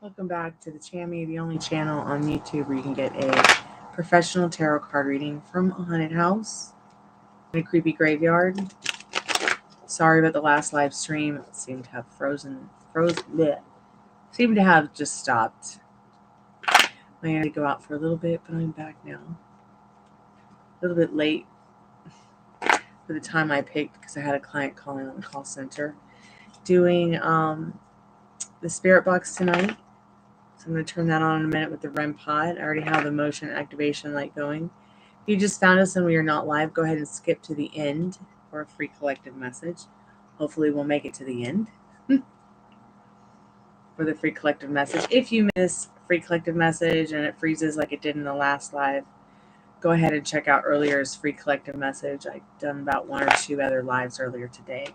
Welcome back to the Chammy, the only channel on YouTube where you can get a professional tarot card reading from a haunted house in a creepy graveyard. Sorry about the last live stream. It seemed to have seemed to have just stopped. I had to go out for a little bit, but I'm back now. A little bit late for the time I picked because I had a client calling on the call center doing the spirit box tonight. So I'm going to turn that on in a minute with the REM pod. I already have the motion activation light going. If you just found us and we are not live, go ahead and skip to the end for a free collective message. Hopefully we'll make it to the end for the free collective message. If you miss free collective message and it freezes like it did in the last live, go ahead and check out earlier's free collective message. I've done about 1 or 2 other lives earlier today,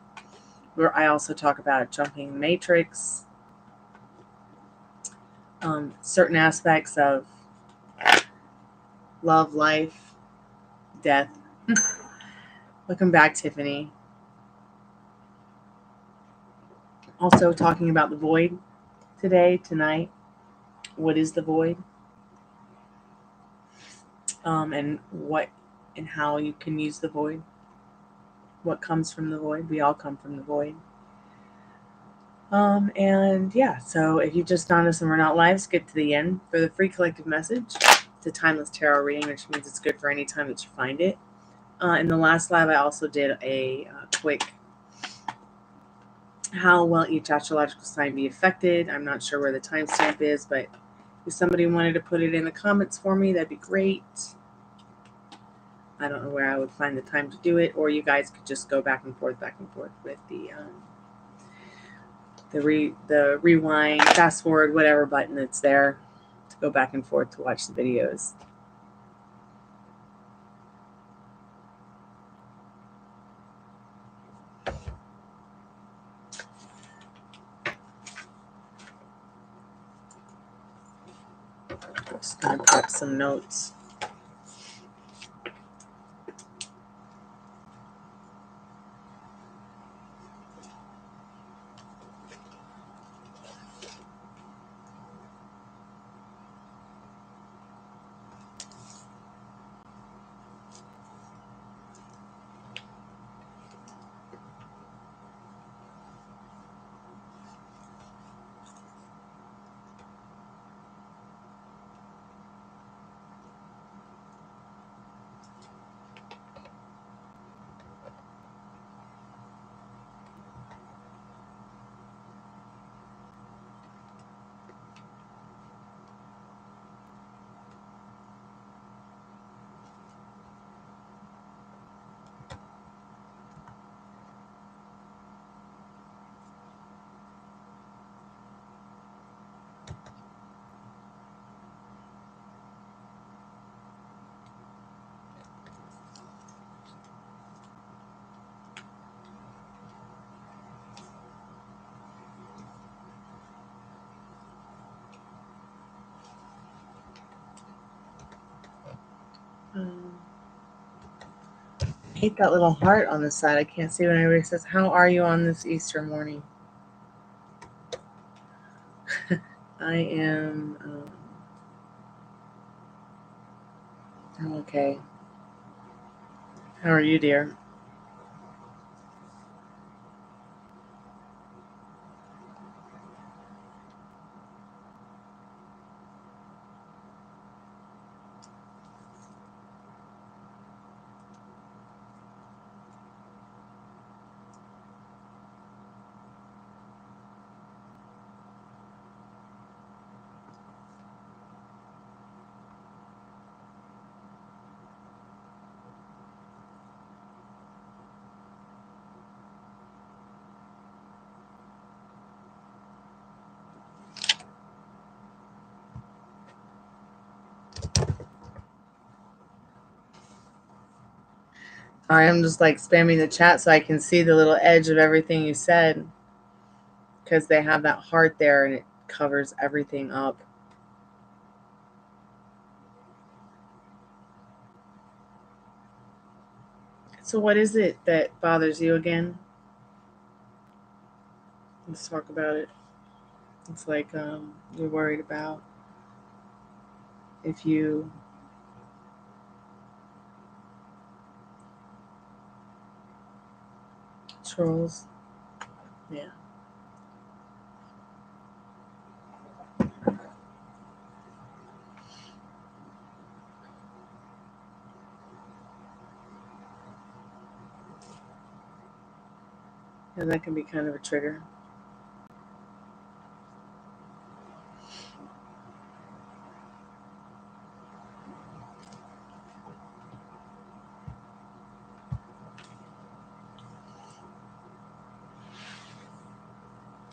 where I also talk about jumping matrix, certain aspects of love, life, death. Welcome back, Tiffany. Also talking about the void tonight. What is the void? And what and how you can use the void. What comes from the void? We all come from the void. And yeah, so if you just found us and we're not live, skip to the end for the free collective message. It's a timeless tarot reading, which means it's good for any time that you find it. In the last live, I also did a quick how will each astrological sign be affected. I'm not sure where the timestamp is, but if somebody wanted to put it in the comments for me, that'd be great. I don't know where I would find the time to do it, or you guys could just go back and forth with the rewind, fast forward, whatever button that's there to go back and forth to watch the videos. Just gonna prep some notes. I hate that little heart on the side. I can't see when everybody says, how are you on this Easter morning? I am I'm okay. How are you, dear? Sorry, I'm just like spamming the chat so I can see the little edge of everything you said, because they have that heart there and it covers everything up. So what is it that bothers you again? Let's talk about it. It's like you're worried about if you trolls. Yeah. And that can be kind of a trigger.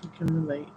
You can relate.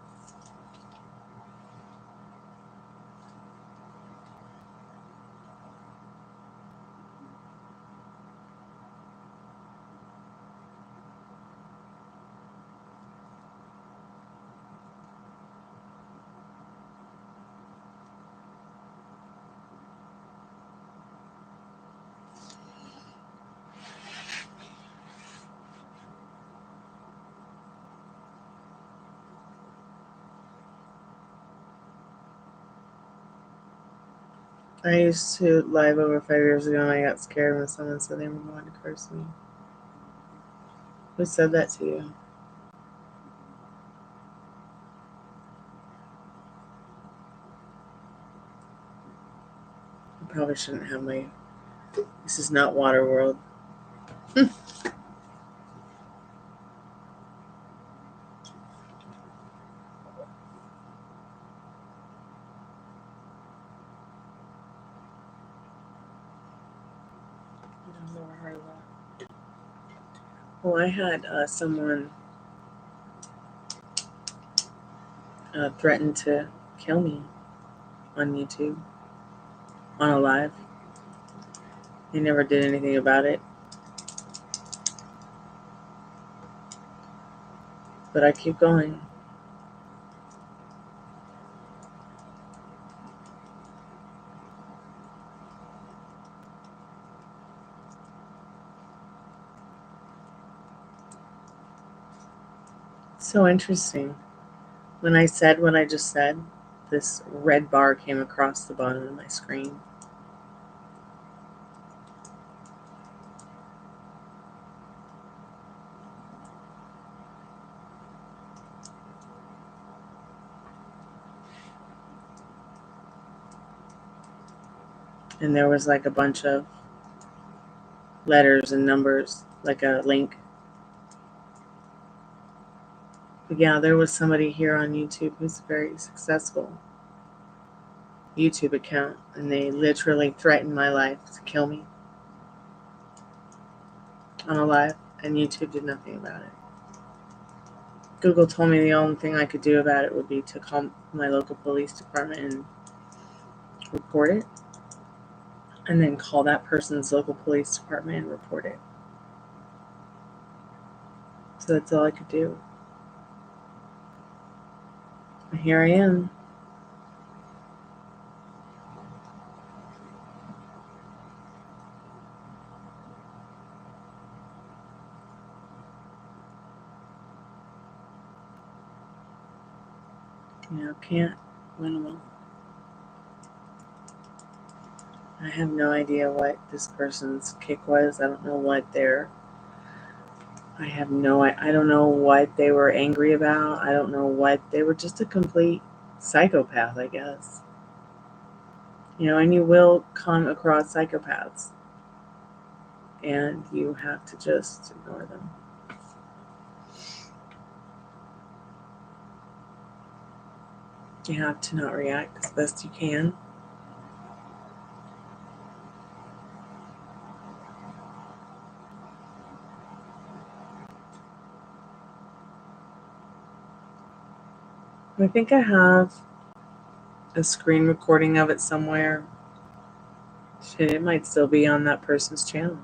I used to live over 5 years ago and I got scared when someone said they were going to curse me. Who said that to you? I probably shouldn't have my... This is not Waterworld. I've never heard of that. Well, I had someone threaten to kill me on YouTube, on a live. They never did anything about it. But I keep going. So interesting. When I said what I just said, this red bar came across the bottom of my screen. And there was like a bunch of letters and numbers, like a link. But yeah, there was somebody here on YouTube who's a very successful YouTube account, and they literally threatened my life to kill me on a live, and YouTube did nothing about it. Google told me the only thing I could do about it would be to call my local police department and report it, and then call that person's local police department and report it. So that's all I could do. And here I am. Can't win them all. I have no idea what this person's kick was. I don't know what I don't know what they were angry about. I don't know what, they were just a complete psychopath, I guess. And you will come across psychopaths, and you have to just ignore them. You have to not react as best you can. I think I have a screen recording of it somewhere. Shit, it might still be on that person's channel.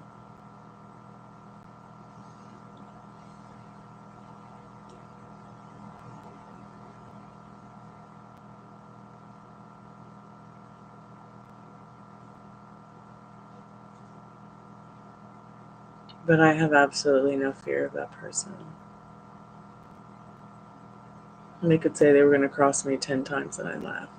But I have absolutely no fear of that person. And they could say they were going to cross me 10 times and I'd laugh.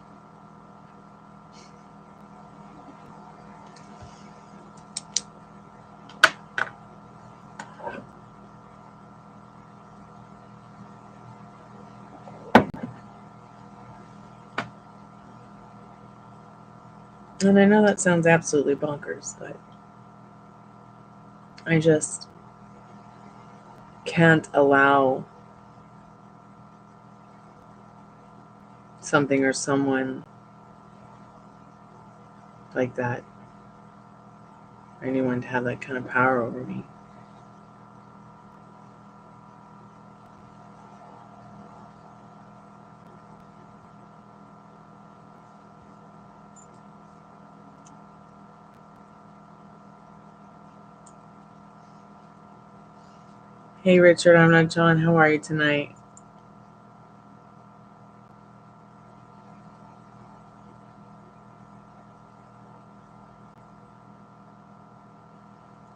And I know that sounds absolutely bonkers, but I just can't allow something or someone like that, or anyone to have that kind of power over me. Hey Richard, I'm not John. How are you tonight?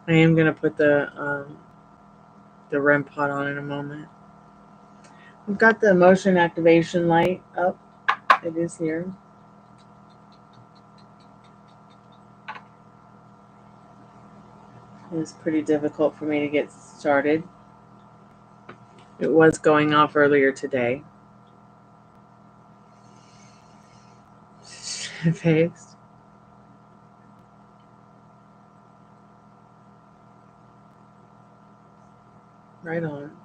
I am going to put the REM pod on in a moment. We've got the motion activation light up. It is here. It was pretty difficult for me to get started. It was going off earlier today. Face. Right on.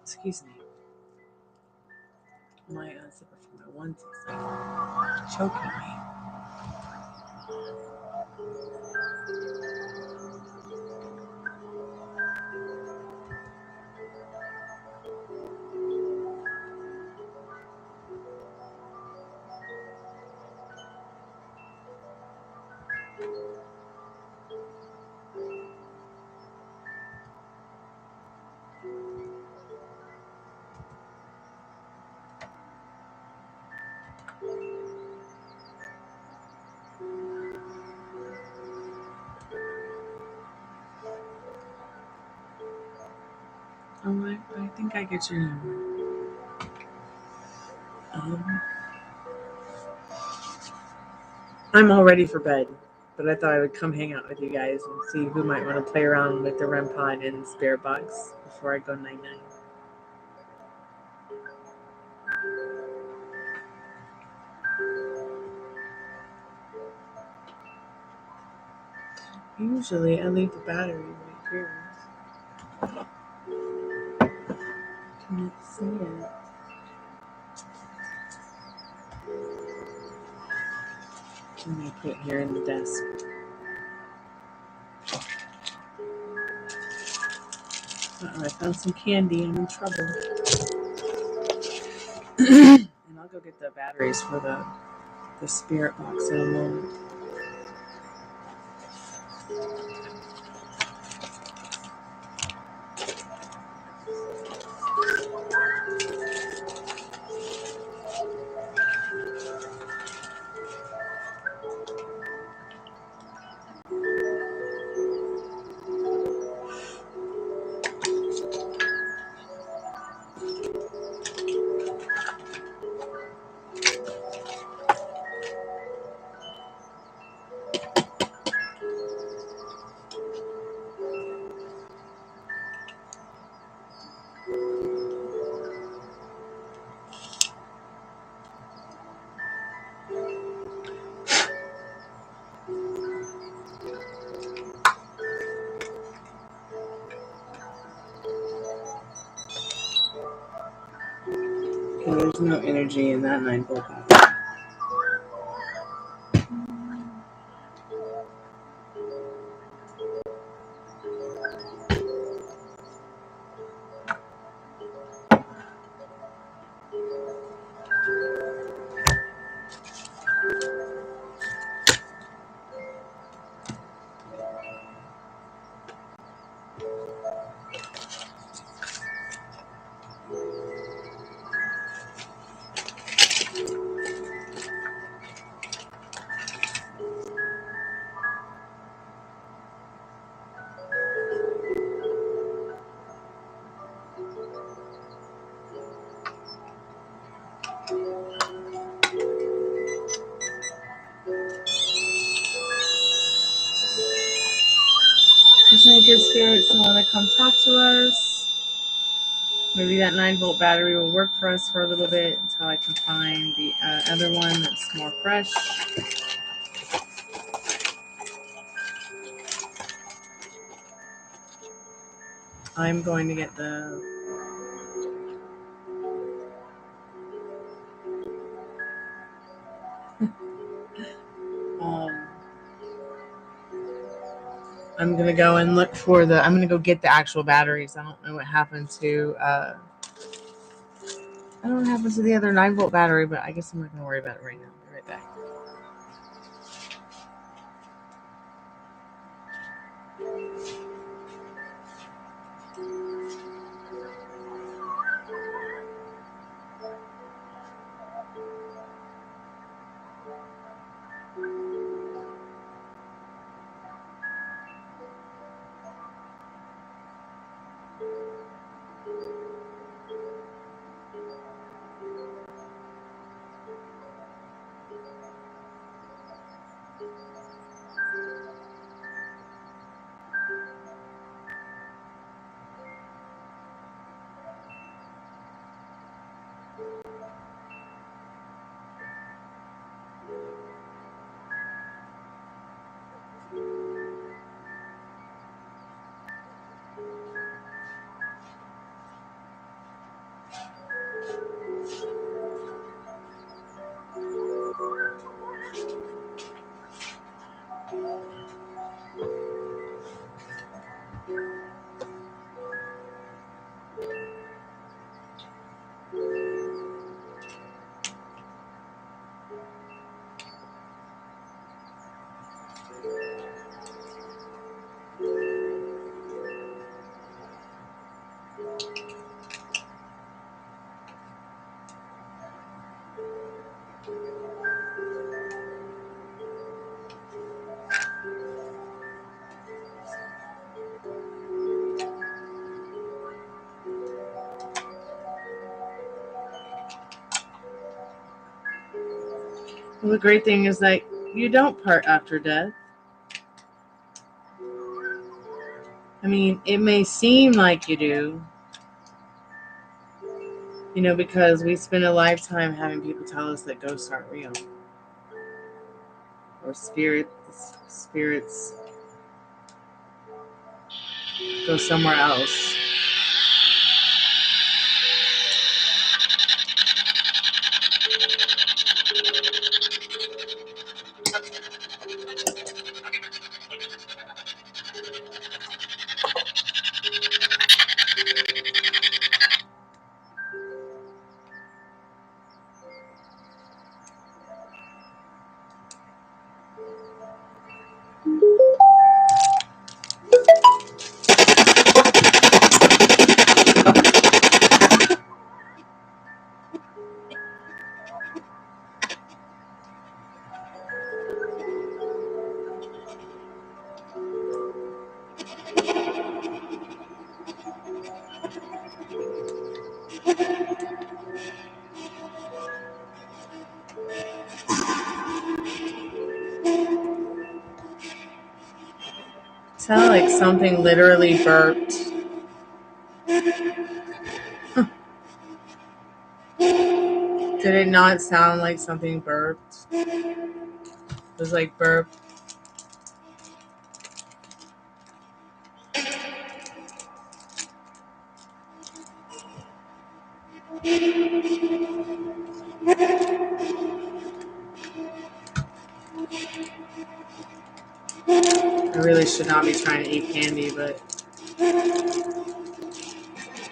Excuse me. My zipper for my onesies like choking me. Oh, I think I get your number. I'm all ready for bed, but I thought I would come hang out with you guys and see who might want to play around with the REM pod and spirit box before I go night-night. Usually I leave the battery right here. Can't see it. I'm going to put it here in the desk. Uh-oh, I found some candy. I'm in trouble. And I'll go get the batteries for the spirit box in a moment. No energy in that 9-volt battery. There's any good spirits that want to come talk to us. Maybe that 9-volt battery will work for us for a little bit until I can find the other one that's more fresh. I'm going to get the I'm gonna go and look for the. I'm gonna go get the actual batteries. I don't know what happened to. I don't know what happened to the other 9-volt battery, but I guess I'm not gonna worry about it right now. I'll be right back. Well, the great thing is that you don't part after death. I mean, it may seem like you do, you know, because we spend a lifetime having people tell us that ghosts aren't real, or spirits go somewhere else. It sounded like something literally burped. Did it not sound like something burped? It was like burp. I really should not be trying to eat candy, but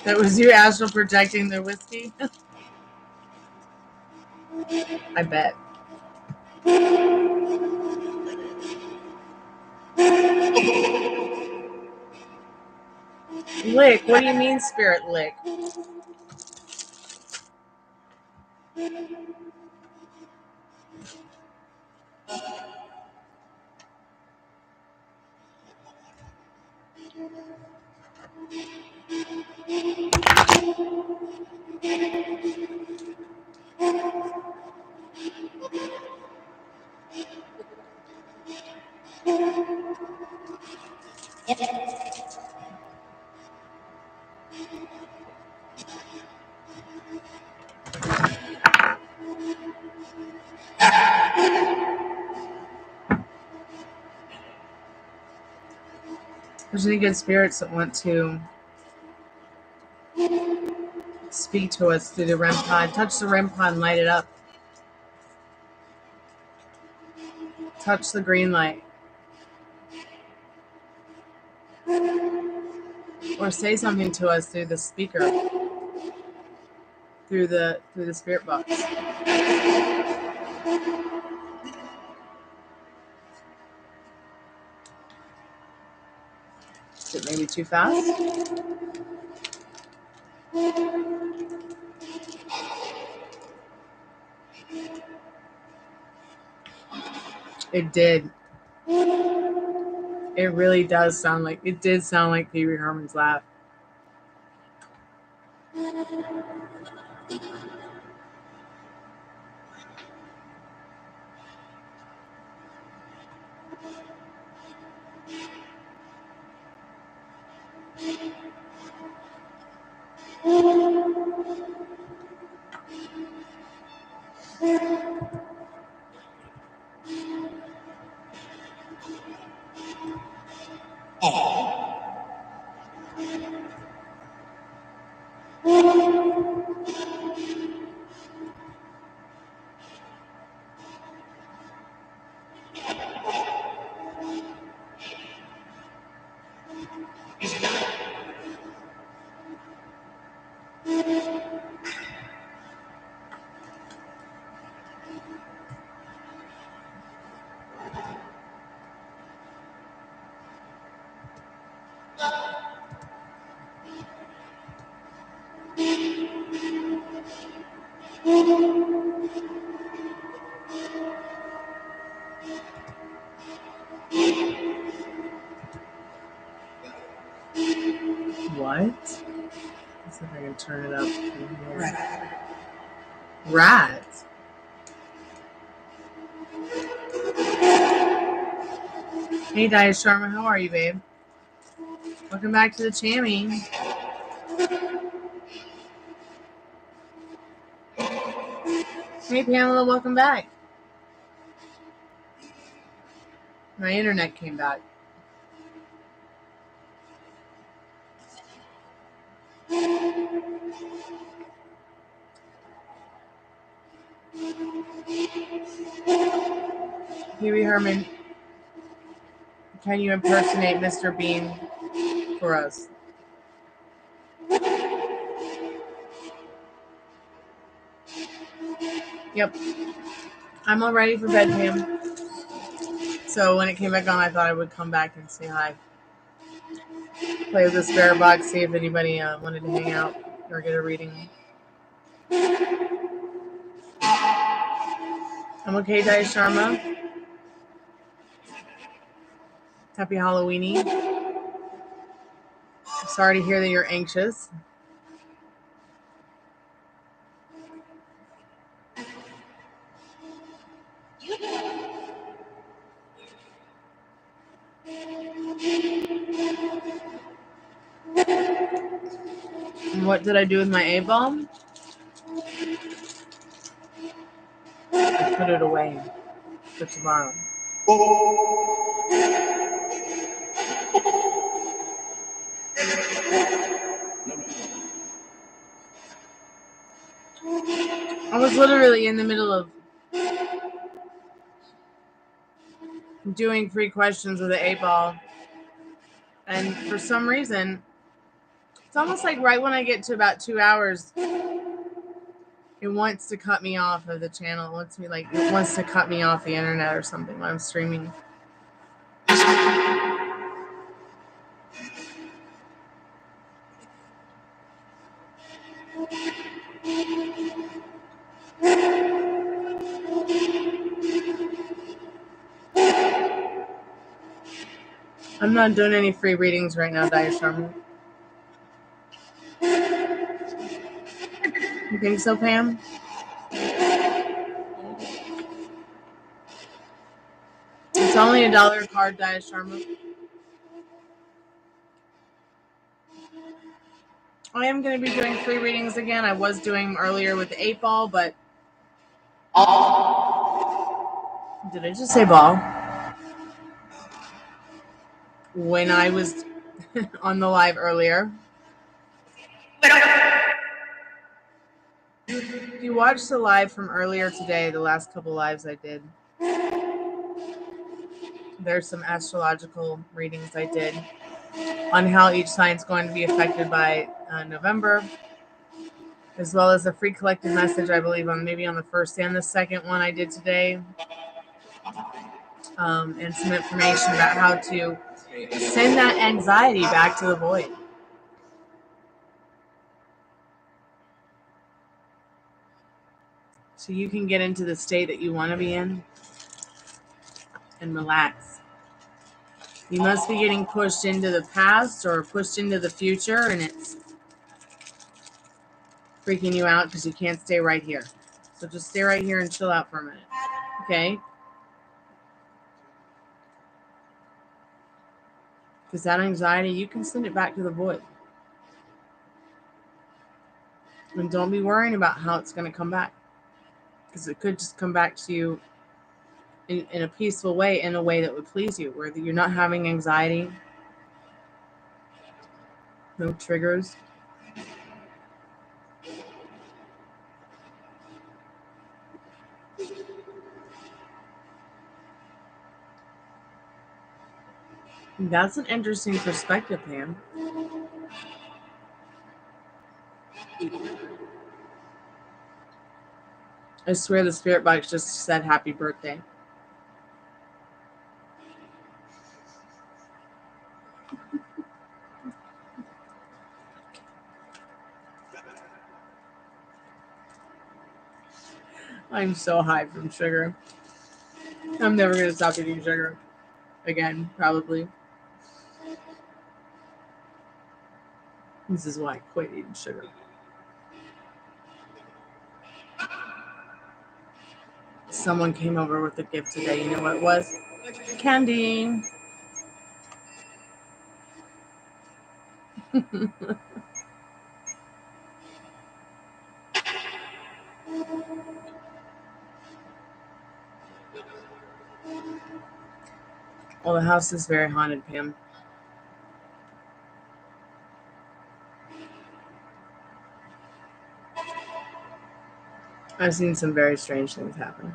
that was you astral projecting the whiskey? I bet. Lick? What do you mean spirit lick? There's any good spirits that want to speak to us through the REM pod. Touch the REM pod and light it up. Touch the green light. Or say something to us through the speaker. Through the spirit box. Is it maybe too fast? It did. It really does sound like, it did sound like Pee Wee Herman's laugh. What? Let's see if I can turn it up. Rat. Hey, Diet Sharma, how are you, babe? Welcome back to the Chammy. Hey, Pamela, welcome back. My internet came back. Pee Wee Herman, can you impersonate Mr. Bean for us? Yep. I'm all ready for bed, Pam. So when it came back on, I thought I would come back and say hi. Play with the spirit box, see if anybody wanted to hang out or get a reading. I'm okay, Diet Sharma. Happy Halloweeny. Sorry to hear that you're anxious. And what did I do with my A-bomb? I put it away for tomorrow. I was literally in the middle of doing free questions with the 8-ball, and for some reason, it's almost like right when I get to about 2 hours, it wants to cut me off of the channel. It wants to cut me off the internet or something when I'm streaming. I'm not doing any free readings right now, Diasharma. You think so, Pam? It's only $1 a card, Diasharma. I am going to be doing free readings again. I was doing them earlier with the 8-ball, but... Did I just say ball? When I was on the live earlier. If you watched the live from earlier today, the last couple lives I did, there's some astrological readings I did on how each sign's going to be affected by November, as well as a free collective message, I believe, on the first and the second one I did today, and some information about how to send that anxiety back to the void. So you can get into the state that you want to be in and relax. You must be getting pushed into the past or pushed into the future, and it's freaking you out because you can't stay right here. So just stay right here and chill out for a minute. Okay? Because that anxiety, you can send it back to the void. And don't be worrying about how it's going to come back. Because it could just come back to you in a peaceful way, in a way that would please you, where you're not having anxiety, no triggers. That's an interesting perspective, Pam. I swear the spirit box just said happy birthday. I'm so high from sugar. I'm never going to stop eating sugar. Again, probably. This is why I quit eating sugar. Someone came over with a gift today. You know what it was? Candy. Well, the house is very haunted, Pam. I've seen some very strange things happen.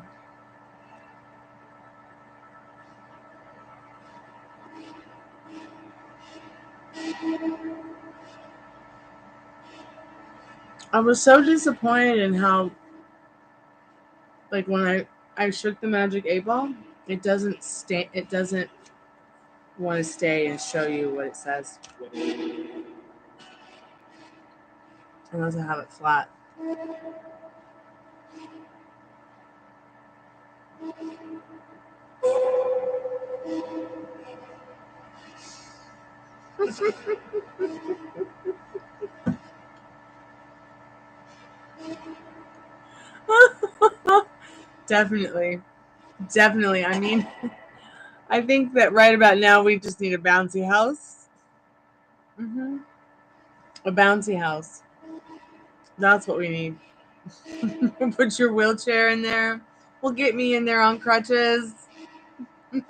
I was so disappointed in how, like, when I shook the magic 8-ball, it doesn't want to stay and show you what it says. Unless I have it flat. Definitely. I mean, I think that right about now we just need a bouncy house. A bouncy house. That's what we need. Put your wheelchair in there. We'll get me in there on crutches.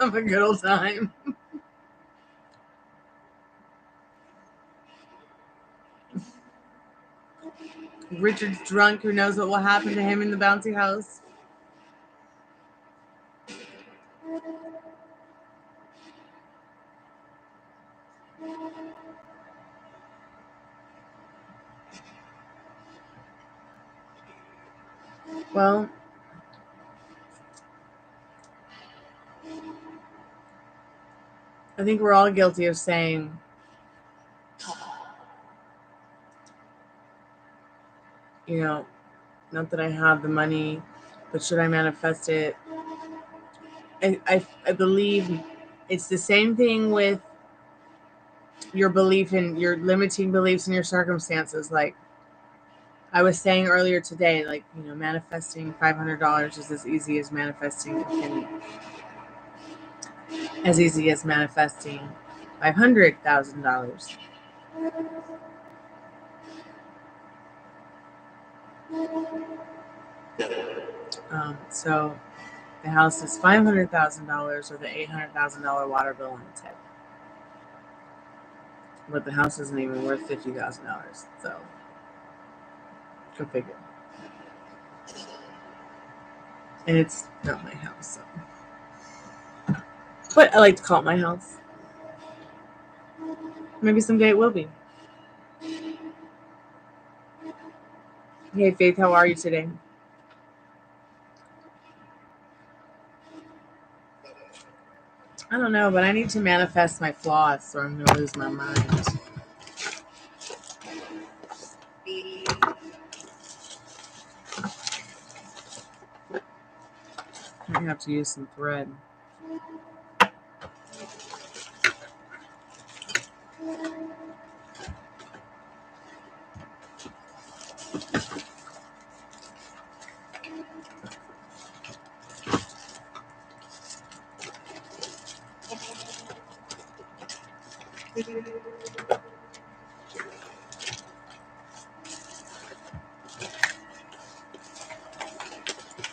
Have a good old time. Richard's drunk. Who knows what will happen to him in the bouncy house? Well, I think we're all guilty of saying, you know, not that I have the money, but should I manifest it? I believe it's the same thing with your belief in your limiting beliefs in your circumstances. Like I was saying earlier today, like, you know, manifesting $500 is as easy as manifesting a penny. As easy as manifesting $500,000. So the house is $500,000 with an $800,000 water bill on its head. But the house isn't even worth $50,000. So go figure. And it's not my house. So. But I like to call it my house. Maybe someday it will be. Hey Faith, how are you today? I don't know, but I need to manifest my floss or I'm going to lose my mind. I have to use some thread.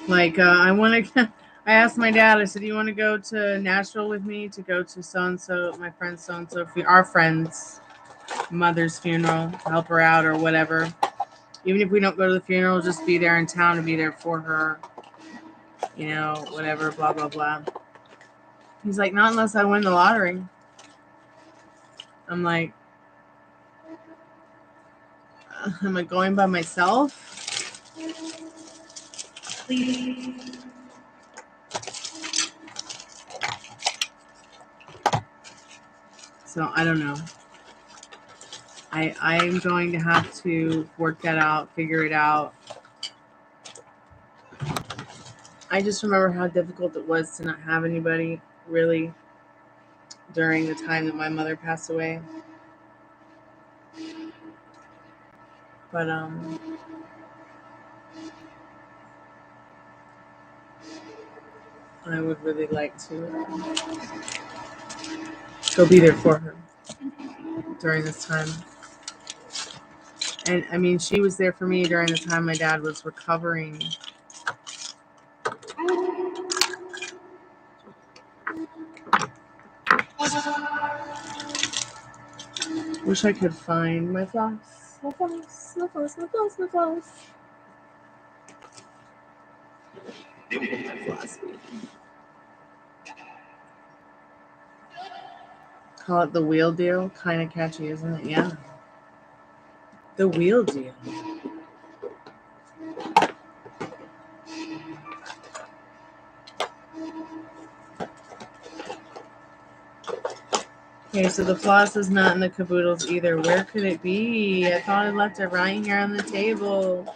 Like, I asked my dad, I said, you want to go to Nashville with me to go to so-and-so, my friend so-and-so, our friend's mother's funeral, help her out or whatever. Even if we don't go to the funeral, just be there in town and be there for her, you know, whatever, blah, blah, blah. He's like, not unless I win the lottery. I'm like, am I going by myself? Please. So I don't know. I'm going to have to work that out, figure it out. I just remember how difficult it was to not have anybody really during the time that my mother passed away. But I would really like to go be there for her during this time. And I mean, she was there for me during the time my dad was recovering. Wish I could find my floss. My floss, my floss, my floss, my floss. My floss. Call it the wheel deal. Kind of catchy, isn't it? Yeah. The wheel deal. Okay, so the floss is not in the caboodles either. Where could it be? I thought I left it right here on the table.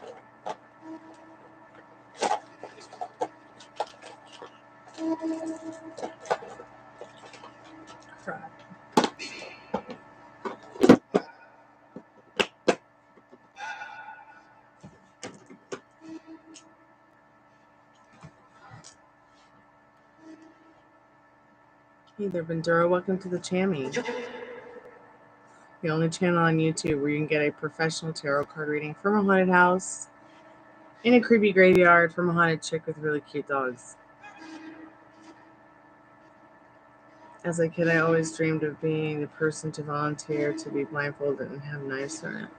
Crap. Hey there, Bandura. Welcome to the Chammy. The only channel on YouTube where you can get a professional tarot card reading from a haunted house, in a creepy graveyard, from a haunted chick with really cute dogs. As a kid, I always dreamed of being the person to volunteer to be blindfolded and have knives thrown at me.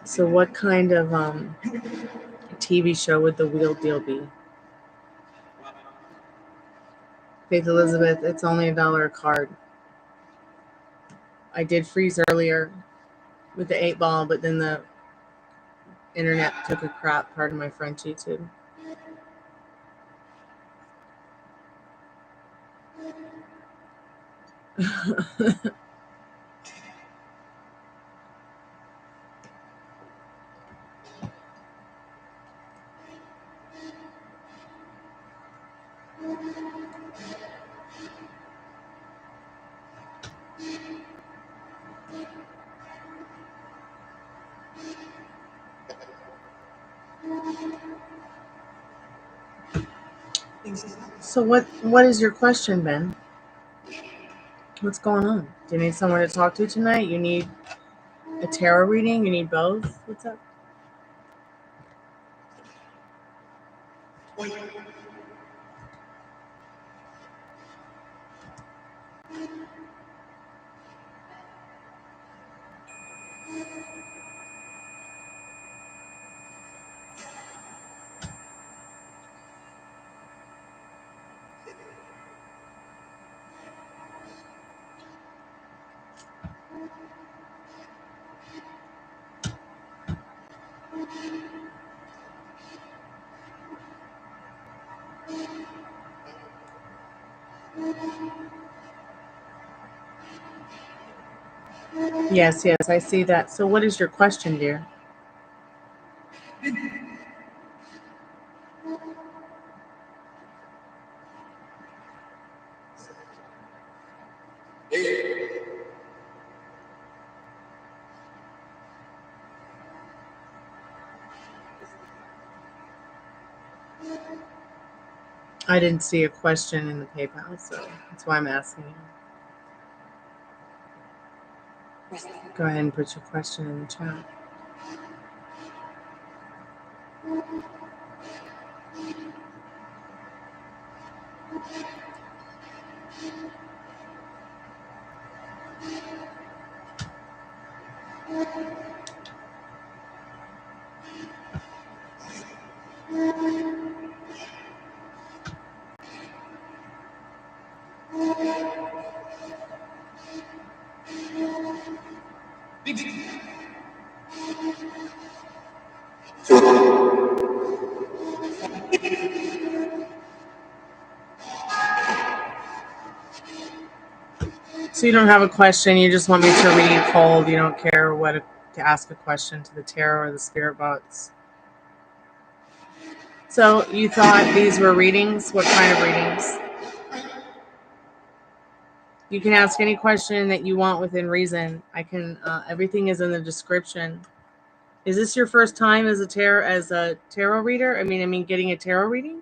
So what kind of TV show would the wheel deal be? Faith Elizabeth, it's only $1 a card. I did freeze earlier with the 8-ball, but then the internet took a crap, pardon my French YouTube. So what is your question, Ben? What's going on? Do you need someone to talk to tonight? You need a tarot reading? You need both? What's up? Yes, I see that. So what is your question, dear? I didn't see a question in the PayPal, so that's why I'm asking you. Go ahead and put your question in the chat. So you don't have a question, you just want me to read cold. You don't care what to ask a question to the tarot or the spirit box. So you thought these were readings? What kind of readings? You can ask any question that you want within reason. I can. Everything is in the description. Is this your first time as a tarot reader? I mean, getting a tarot reading?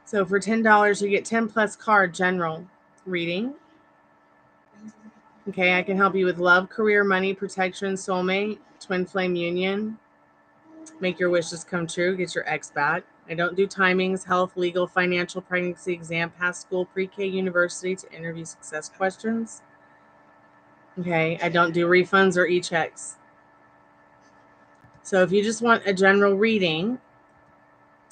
So for $10, you get 10 plus card general reading. Okay, I can help you with love, career, money, protection, soulmate, twin flame union. Make your wishes come true. Get your ex back. I don't do timings, health, legal, financial, pregnancy, exam, past school, pre-K, university to interview success questions. Okay, I don't do refunds or e-checks. So if you just want a general reading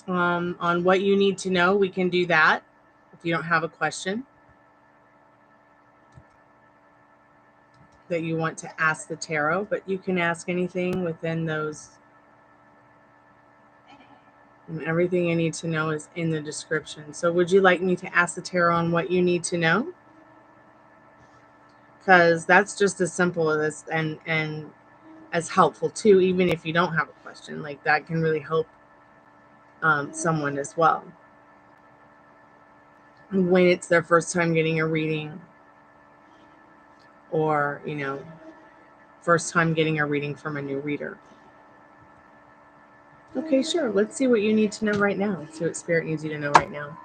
on what you need to know, we can do that if you don't have a question that you want to ask the tarot, but you can ask anything within those. And everything you need to know is in the description. So would you like me to ask the tarot on what you need to know? Because that's just as simple as this and as helpful too, even if you don't have a question. Like that can really help someone as well when it's their first time getting a reading, or first time getting a reading from a new reader. Okay, sure. Let's see what you need to know right now. Let's see what Spirit needs you to know right now.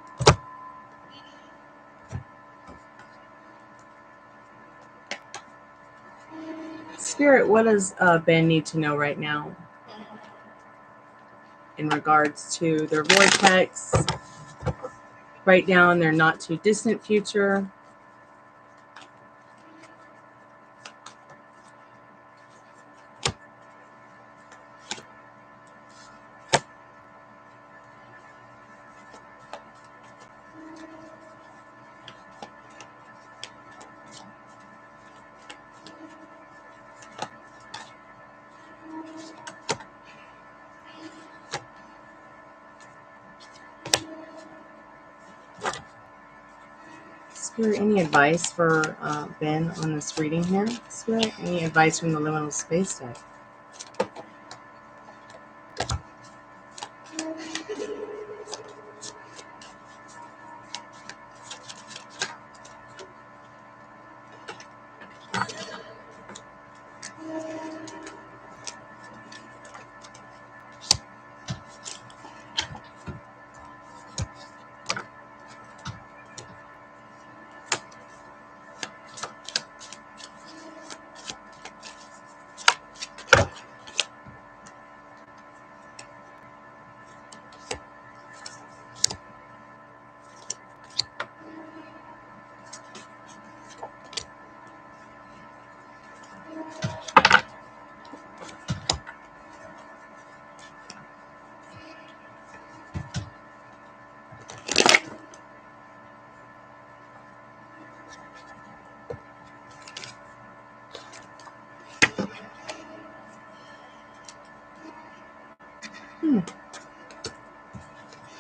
Spirit, what does Ben need to know right now? in regards to their vortex, right now in their not too distant future. Spirit, any advice for Ben on this reading here? Spirit, any advice from the liminal space deck?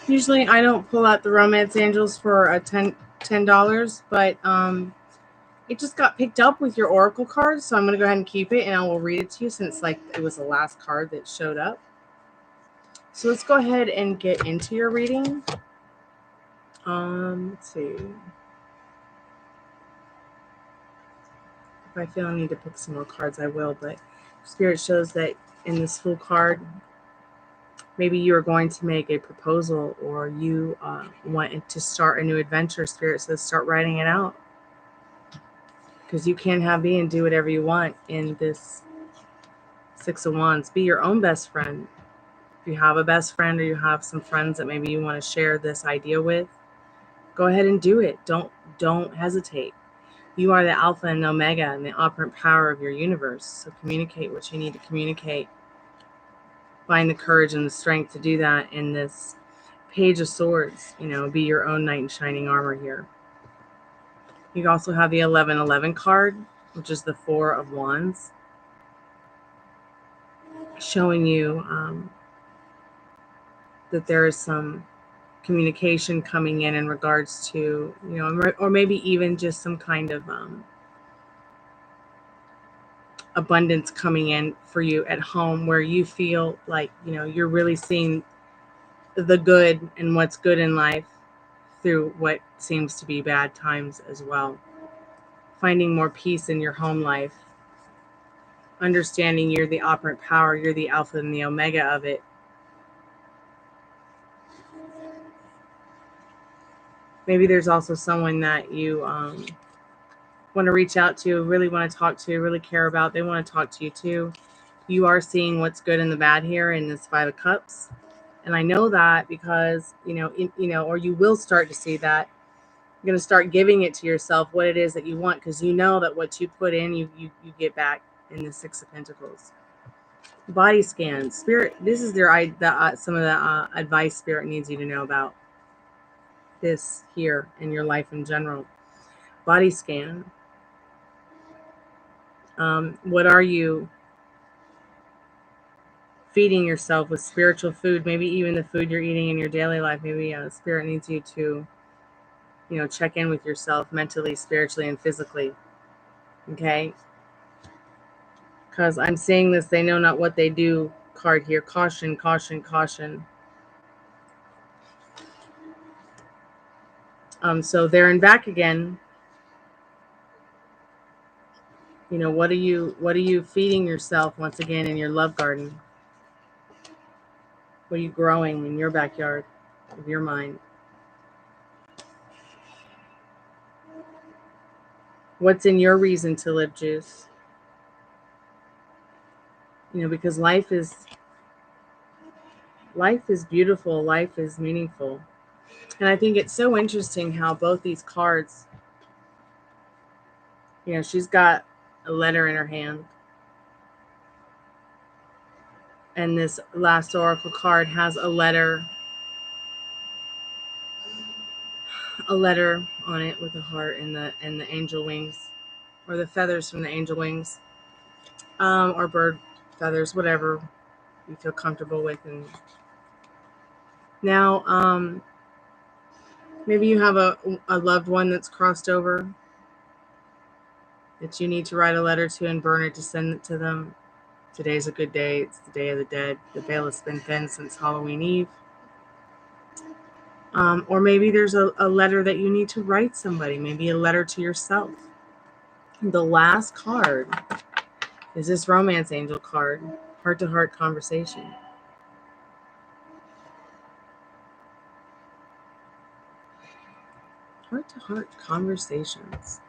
Usually I don't pull out the Romance Angels for a $10, but it just got picked up with your Oracle card, so I'm going to go ahead and keep it, and I will read it to you since like it was the last card that showed up. So let's go ahead and get into your reading. Let's see. If I feel I need to pick some more cards, I will, but Spirit shows that in this Fool card, maybe you are going to make a proposal, or you want to start a new adventure. Spirit says start writing it out, because you can have be and do whatever you want in this Six of Wands. Be your own best friend. If you have a best friend, or you have some friends that maybe you want to share this idea with, go ahead and do it. Don't hesitate. You are the Alpha and the Omega and the operant power of your universe. So communicate what you need to communicate. Find the courage and the strength to do that in this Page of Swords. You know, be your own knight in shining armor here. You also have the 1111 card, which is the Four of Wands, showing you that there is some communication coming in regards to, you know, or maybe even just some kind of abundance coming in for you at home, where you feel like, you know, you're really seeing the good and what's good in life through what seems to be bad times as well. Finding more peace in your home life. Understanding you're the operant power, you're the Alpha and the Omega of it. Maybe there's also someone that you want to reach out to, really want to talk to, really care about. They want to talk to you too. You are seeing what's good and the bad here in this Five of Cups. And I know that because, or you will start to see that. You're going to start giving it to yourself what it is that you want, because you know that what you put in, you get back in the Six of Pentacles. Body scans. Spirit, this is some of the advice Spirit needs you to know about this here in your life in general. Body scan. What are you feeding yourself with? Spiritual food, maybe even the food you're eating in your daily life. Maybe Spirit needs you to, check in with yourself mentally, spiritually, and physically. Okay? Because I'm seeing this, they know not what they do card here. Caution, caution, caution. So there and back again. What are you feeding yourself once again in your love garden? What are you growing in your backyard of your mind? What's in your reason to live juice? Because life is Life is beautiful. Life is meaningful. And I think it's so interesting how both these cards, you know, she's got a letter in her hand. And this last oracle card has a letter on it with a heart and the angel wings, or the feathers from the angel wings, or bird feathers, whatever you feel comfortable with. And now maybe you have a loved one that's crossed over that you need to write a letter to and burn it to send it to them. Today's a good day. It's the Day of the Dead. The veil has been thin since Halloween Eve. Or maybe there's a letter that you need to write somebody, maybe a letter to yourself. The last card is this romance angel card, heart-to-heart conversation. Heart-to-heart conversations.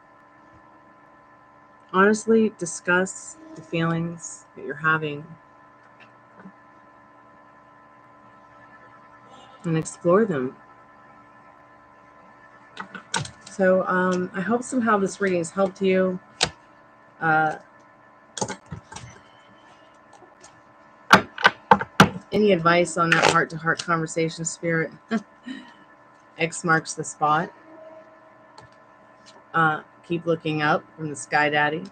Honestly, discuss the feelings that you're having and explore them. So I hope somehow this reading has helped you. Any advice on that heart-to-heart conversation, Spirit? X marks the spot. Keep looking up from the Sky Daddy.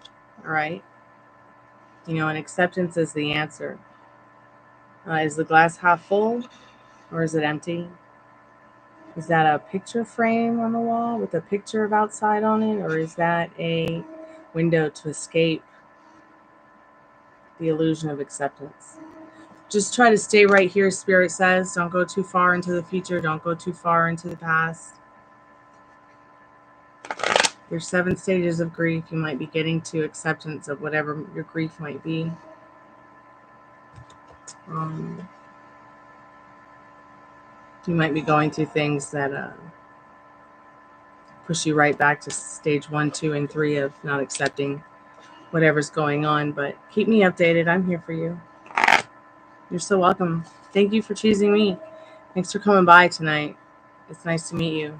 All right. You know, and acceptance is the answer. Is the glass half full or is it empty? Is that a picture frame on the wall with a picture of outside on it? Or is that a window to escape the illusion of acceptance? Just try to stay right here, Spirit says. Don't go too far into the future. Don't go too far into the past. There's 7 stages of grief. You might be getting to acceptance of whatever your grief might be. You might be going through things that push you right back to stage 1, 2, and 3 of not accepting whatever's going on. But keep me updated. I'm here for you. You're so welcome. Thank you for choosing me. Thanks for coming by tonight. It's nice to meet you.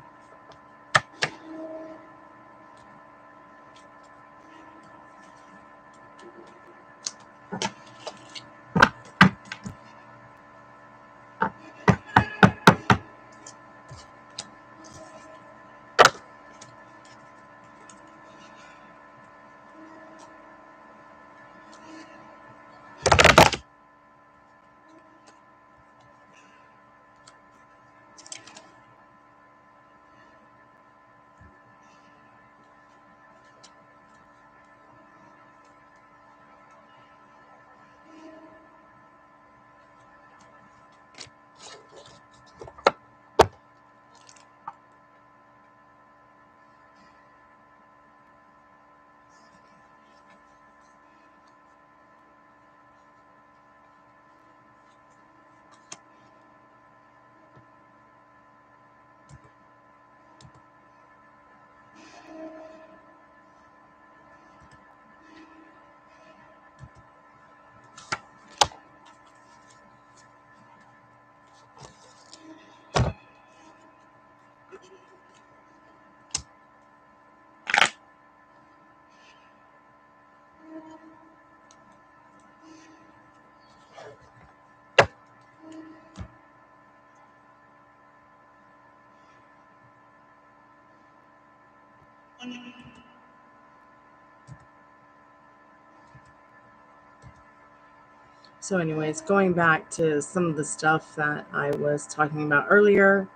So anyways, going back to some of the stuff that I was talking about earlier,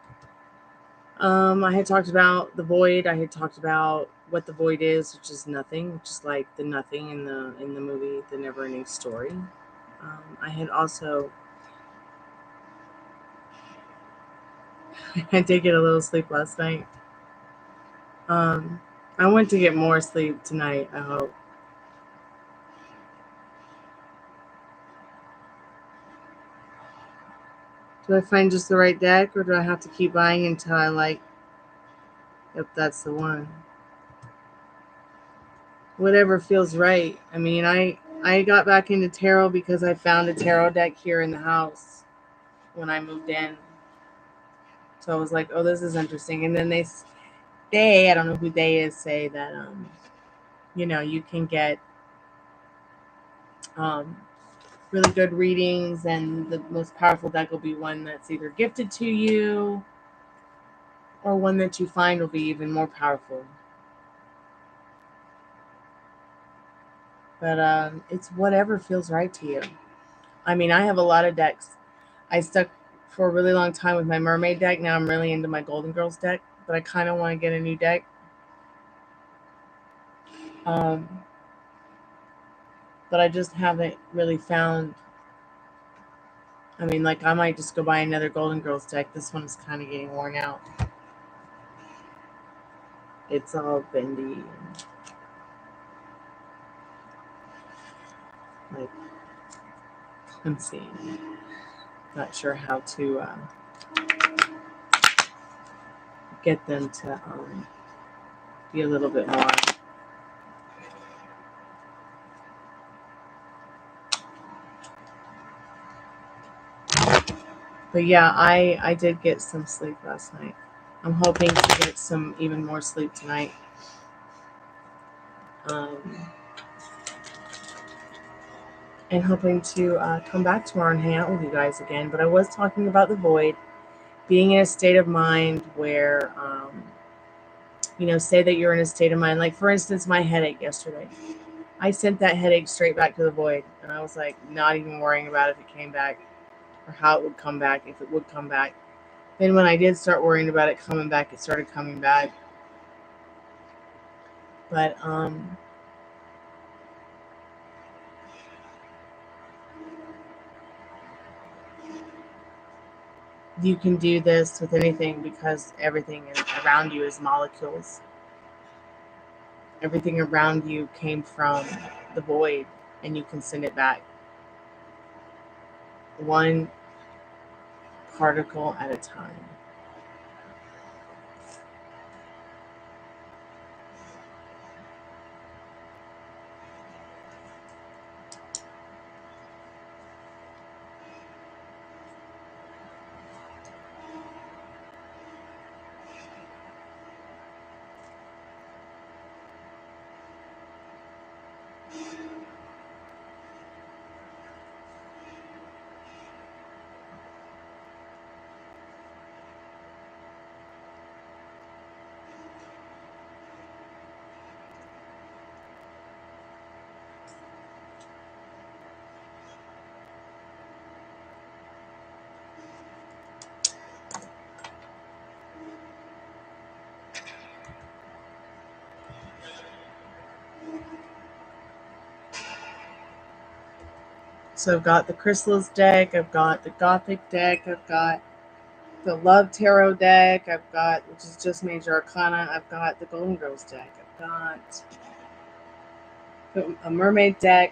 I had talked about the void. I had talked about what the void is, which is nothing, which is like the nothing in the movie, The Never-Ending Story. I had also, I did get a little sleep last night. I went to get more sleep tonight, I hope. Do I find just the right deck, or do I have to keep buying until I like, yep, that's the one? Whatever feels right. I mean, I got back into tarot because I found a tarot deck here in the house when I moved in. So I was like, oh, this is interesting. And then they I don't know who they is, say that you can get really good readings, and the most powerful deck will be one that's either gifted to you or one that you find will be even more powerful. But it's whatever feels right to you. I mean, I have a lot of decks. I stuck for a really long time with my mermaid deck. Now I'm really into my Golden Girls deck, but I kind of want to get a new deck. But I just haven't really found. I mean, like, I might just go buy another Golden Girls deck. This one's kind of getting worn out. It's all bendy. Like, I'm seeing. Not sure how to get them to be a little bit more. But yeah, I did get some sleep last night. I'm hoping to get some even more sleep tonight. And hoping to come back tomorrow and hang out with you guys again. But I was talking about the void, being in a state of mind where, say that you're in a state of mind. Like, for instance, my headache yesterday. I sent that headache straight back to the void. And I was like, not even worrying about if it came back or how it would come back, if it would come back. Then when I did start worrying about it coming back, it started coming back. But you can do this with anything because everything around you is molecules. Everything around you came from the void, and you can send it back. One particle at a time. So I've got the Chrysalis deck, I've got the Gothic deck, I've got the Love Tarot deck, I've got, which is just Major Arcana, I've got the Golden Girls deck, I've got a Mermaid deck,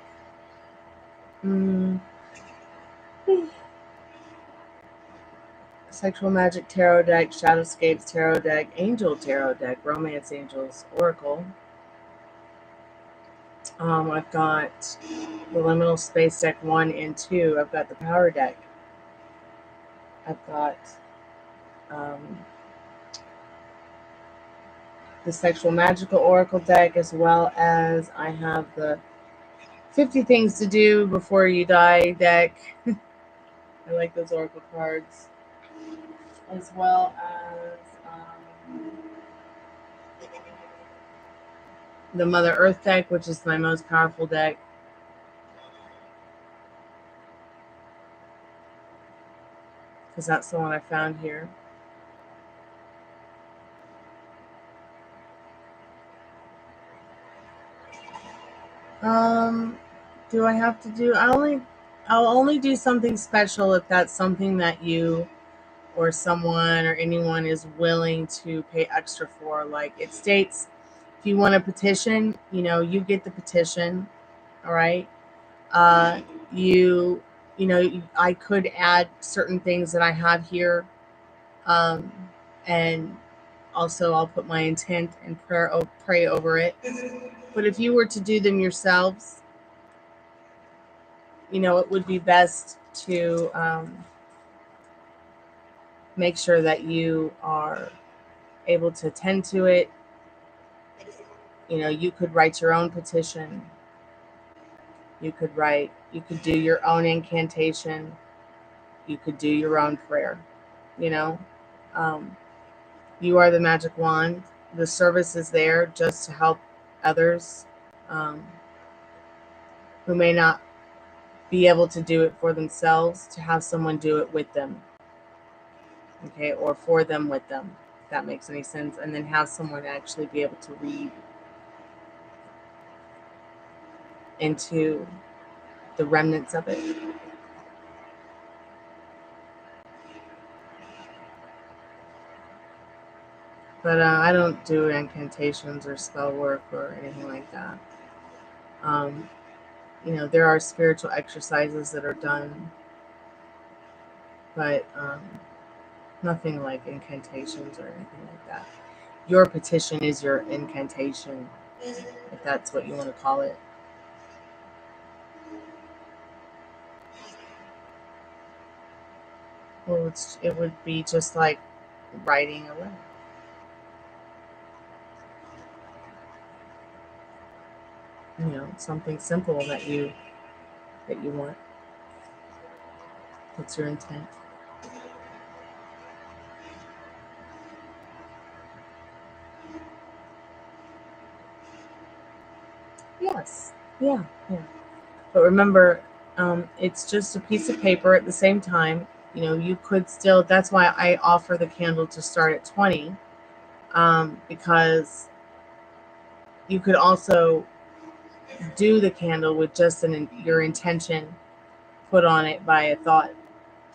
Sexual Magic Tarot deck, Shadowscapes Tarot deck, Angel Tarot deck, Romance Angels Oracle. I've got the Liminal Space deck 1 and 2. I've got the Power deck. I've got the Sexual Magical Oracle deck, as well as I have the 50 Things to Do Before You Die deck. I like those Oracle cards. As well as the Mother Earth deck, which is my most powerful deck. Because that's the one I found here. Do I have to do? I'll only do something special if that's something that you or someone or anyone is willing to pay extra for. Like it states, if you want a petition, you get the petition. All right. I could add certain things that I have here. And also I'll put my intent and pray over it. But if you were to do them yourselves, it would be best to make sure that you are able to attend to it. You know, you could write your own petition. You could do your own incantation. You could do your own prayer. You know, you are the magic wand. The service is there just to help others who may not be able to do it for themselves, to have someone do it with them. Okay, or for them with them, if that makes any sense. And then have someone actually be able to read into the remnants of it. But I don't do incantations or spell work or anything like that. You know, there are spiritual exercises that are done, but nothing like incantations or anything like that. Your petition is your incantation, if that's what you want to call it. Well, it would be just like writing a letter. You know, something simple that you want. What's your intent? Yes. Yeah. But remember, it's just a piece of paper at the same time. You know, you could still, that's why I offer the candle to start at 20, because you could also do the candle with just your intention put on it by a thought,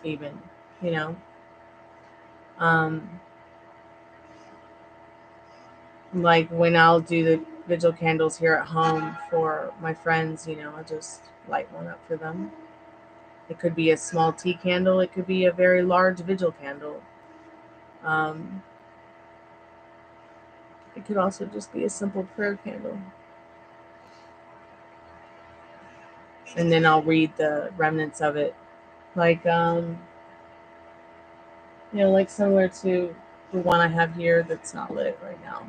even, you know. Like when I'll do the vigil candles here at home for my friends, you know, I'll just light one up for them. It could be a small tea candle. It could be a very large vigil candle. It could also just be a simple prayer candle. And then I'll read the remnants of it. Like, you know, like similar to the one I have here that's not lit right now.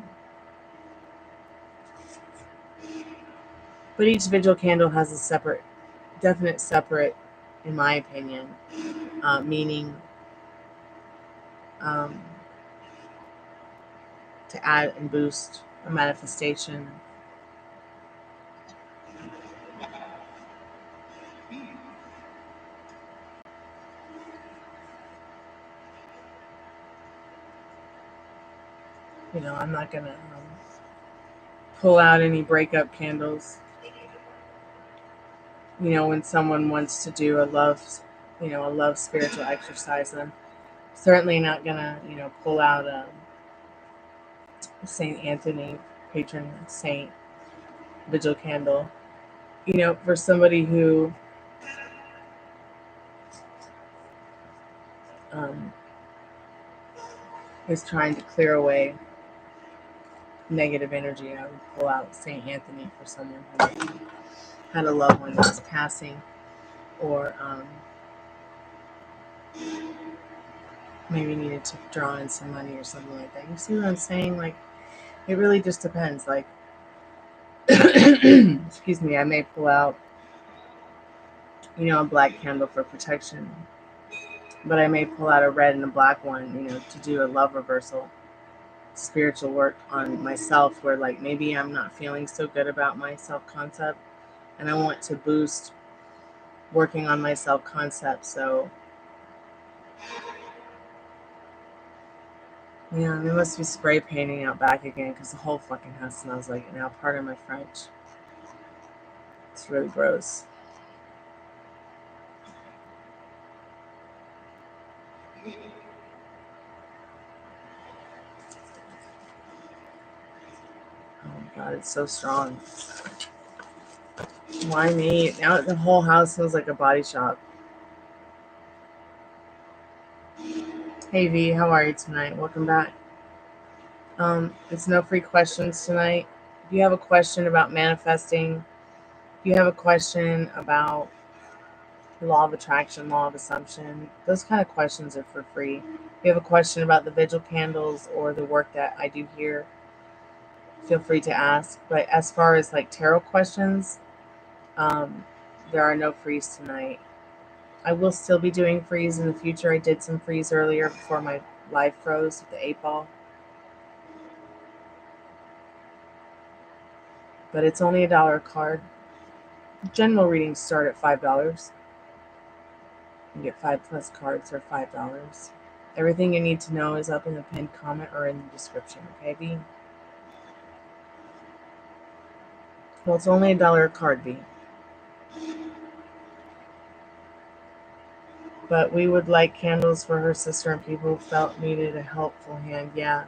But each vigil candle has a definite separate, in my opinion, meaning to add and boost a manifestation. You know, I'm not going to pull out any breakup candles. You know, when someone wants to do a love spiritual exercise, I'm certainly not going to, you know, pull out St. Anthony, patron saint, vigil candle. You know, for somebody who is trying to clear away negative energy, I would pull out St. Anthony for someone who had a loved one that was passing, or maybe needed to draw in some money or something like that. You see what I'm saying? Like, it really just depends. Like, excuse me, I may pull out, you know, a black candle for protection, but I may pull out a red and a black one, you know, to do a love reversal, spiritual work on myself, where like maybe I'm not feeling so good about my self-concept and I want to boost working on my self-concept. So yeah, they must be spray painting out back again because the whole fucking house smells like it now. Pardon my French. It's really gross. Oh my god, it's so strong. Why me? Now the whole house smells like a body shop. Hey V, how are you tonight? Welcome back. It's no free questions tonight. If you have a question about manifesting, if you have a question about law of attraction, law of assumption. Those kind of questions are for free. If you have a question about the vigil candles or the work that I do here, feel free to ask. But as far as like tarot questions, there are no frees tonight. I will still be doing frees in the future. I did some frees earlier before my live froze with the 8-ball. But it's only $1 a card. General readings start at $5. You get 5+ cards for $5. Everything you need to know is up in the pinned comment or in the description, okay, B? Well, it's only $1 a card, B. But we would like candles for her sister and people who felt needed a helpful hand. Yeah.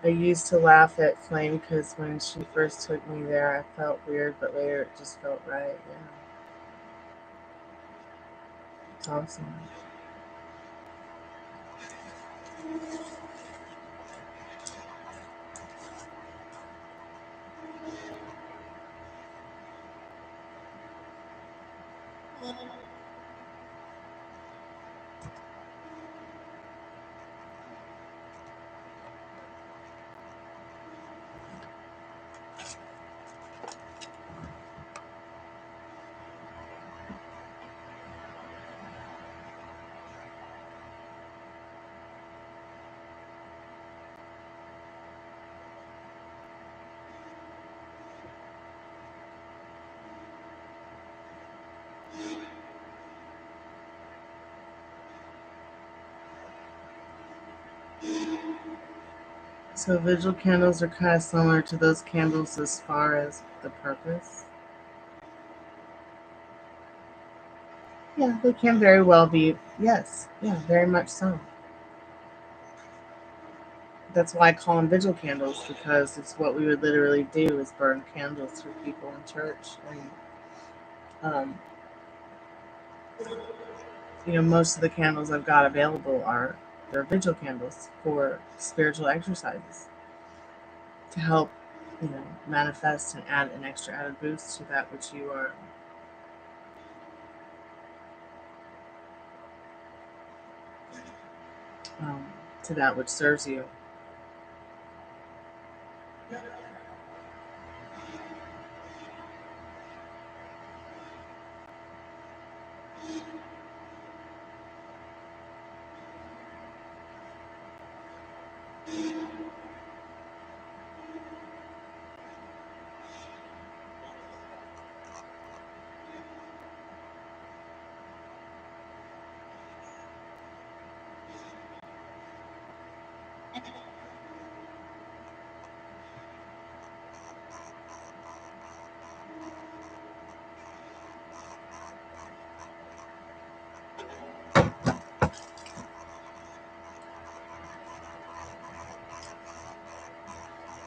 I used to laugh at Flame because when she first took me there, I felt weird, but later it just felt right. Yeah. It's awesome. So vigil candles are kind of similar to those candles as far as the purpose. Yeah, they can very well be. Yes, yeah, very much so. That's why I call them vigil candles, because it's what we would literally do is burn candles for people in church. And most of the candles I've got available they're vigil candles for spiritual exercises to help manifest and add an extra added boost to that which you are to that which serves you.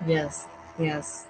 Yes, yes.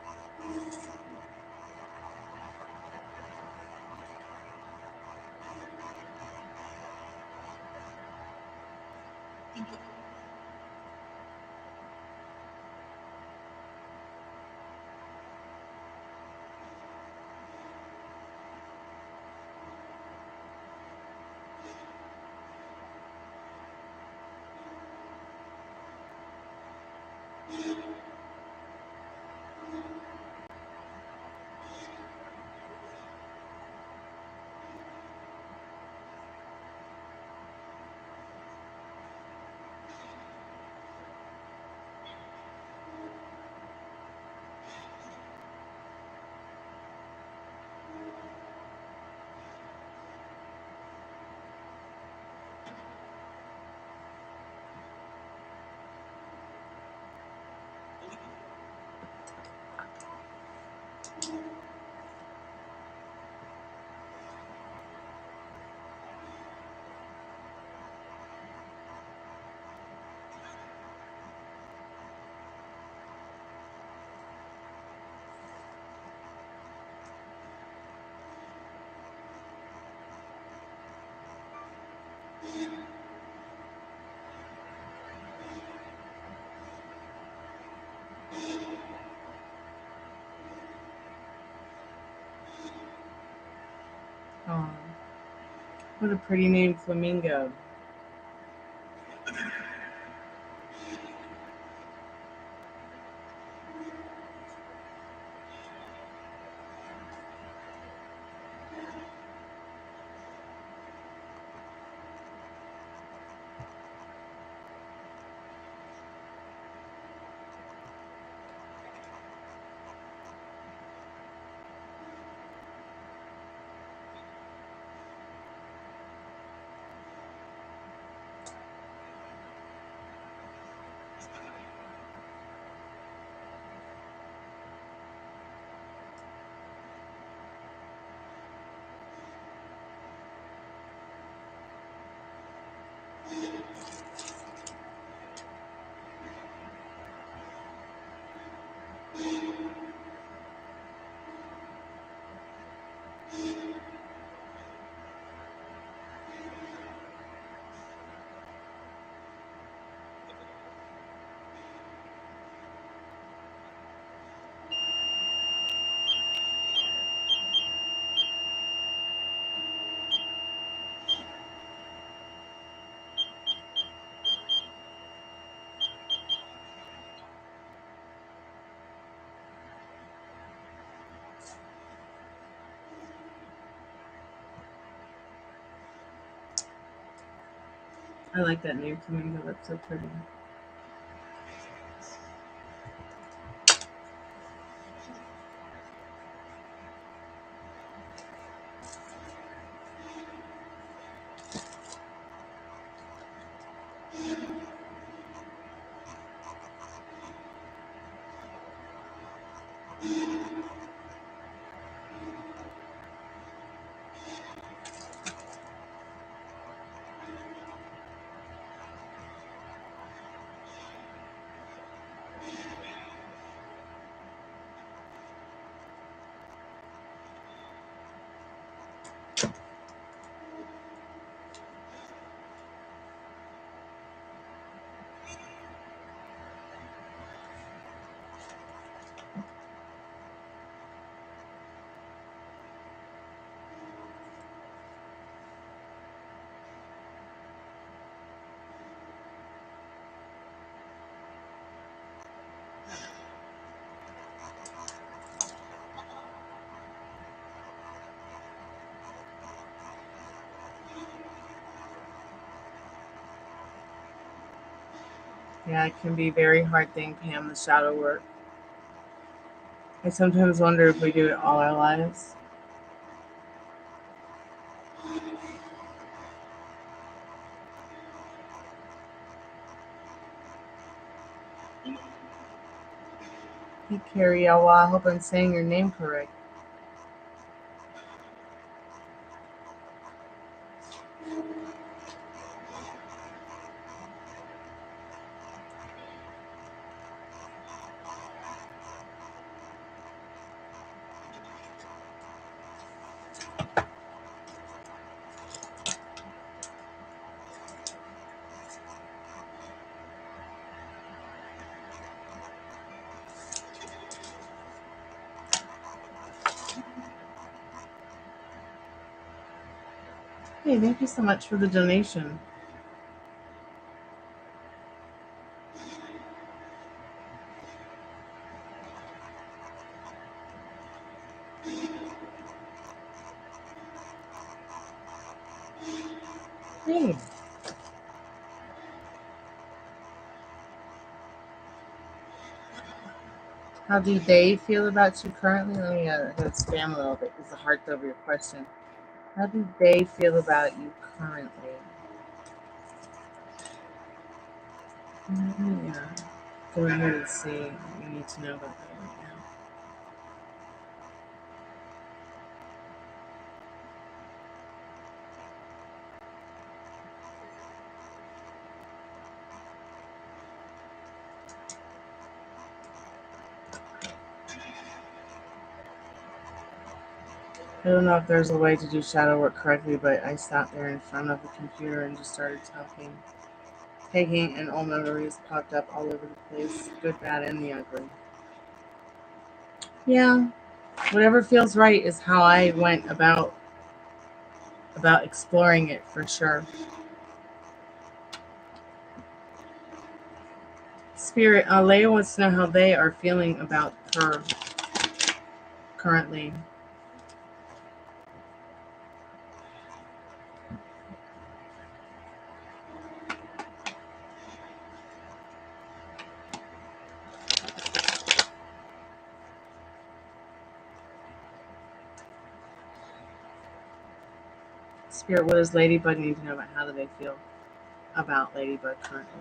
What a pretty name, Flamingo. I like that name, Flamingo. That's so pretty. Yeah, it can be a very hard thing, Pam, the shadow work. I sometimes wonder if we do it all our lives. Hey, Carrie Awa, I hope I'm saying your name correct. Hey, thank you so much for the donation. Hey. How do they feel about you currently? Let me expand a little bit because the heart's over your question. How do they feel about you currently? Yeah. Go ahead and see what you need to know about that right now. I don't know if there's a way to do shadow work correctly, but I sat there in front of the computer and just started talking, taking, and old memories popped up all over the place, good, bad, and the ugly. Yeah, whatever feels right is how I went about about exploring it for sure. Spirit, Leia wants to know how they are feeling about her currently. Spirit, what does Ladybug need to know about how do they feel about Ladybug currently?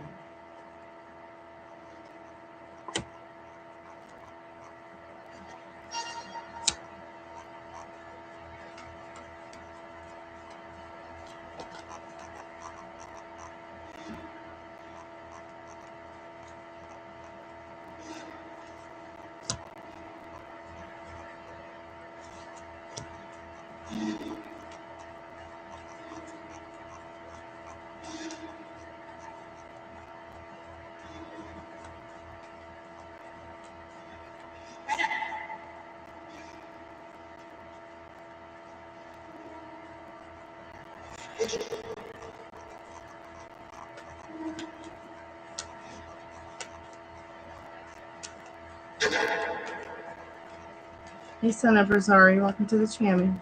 Hey, son of Rosari, welcome to the channel.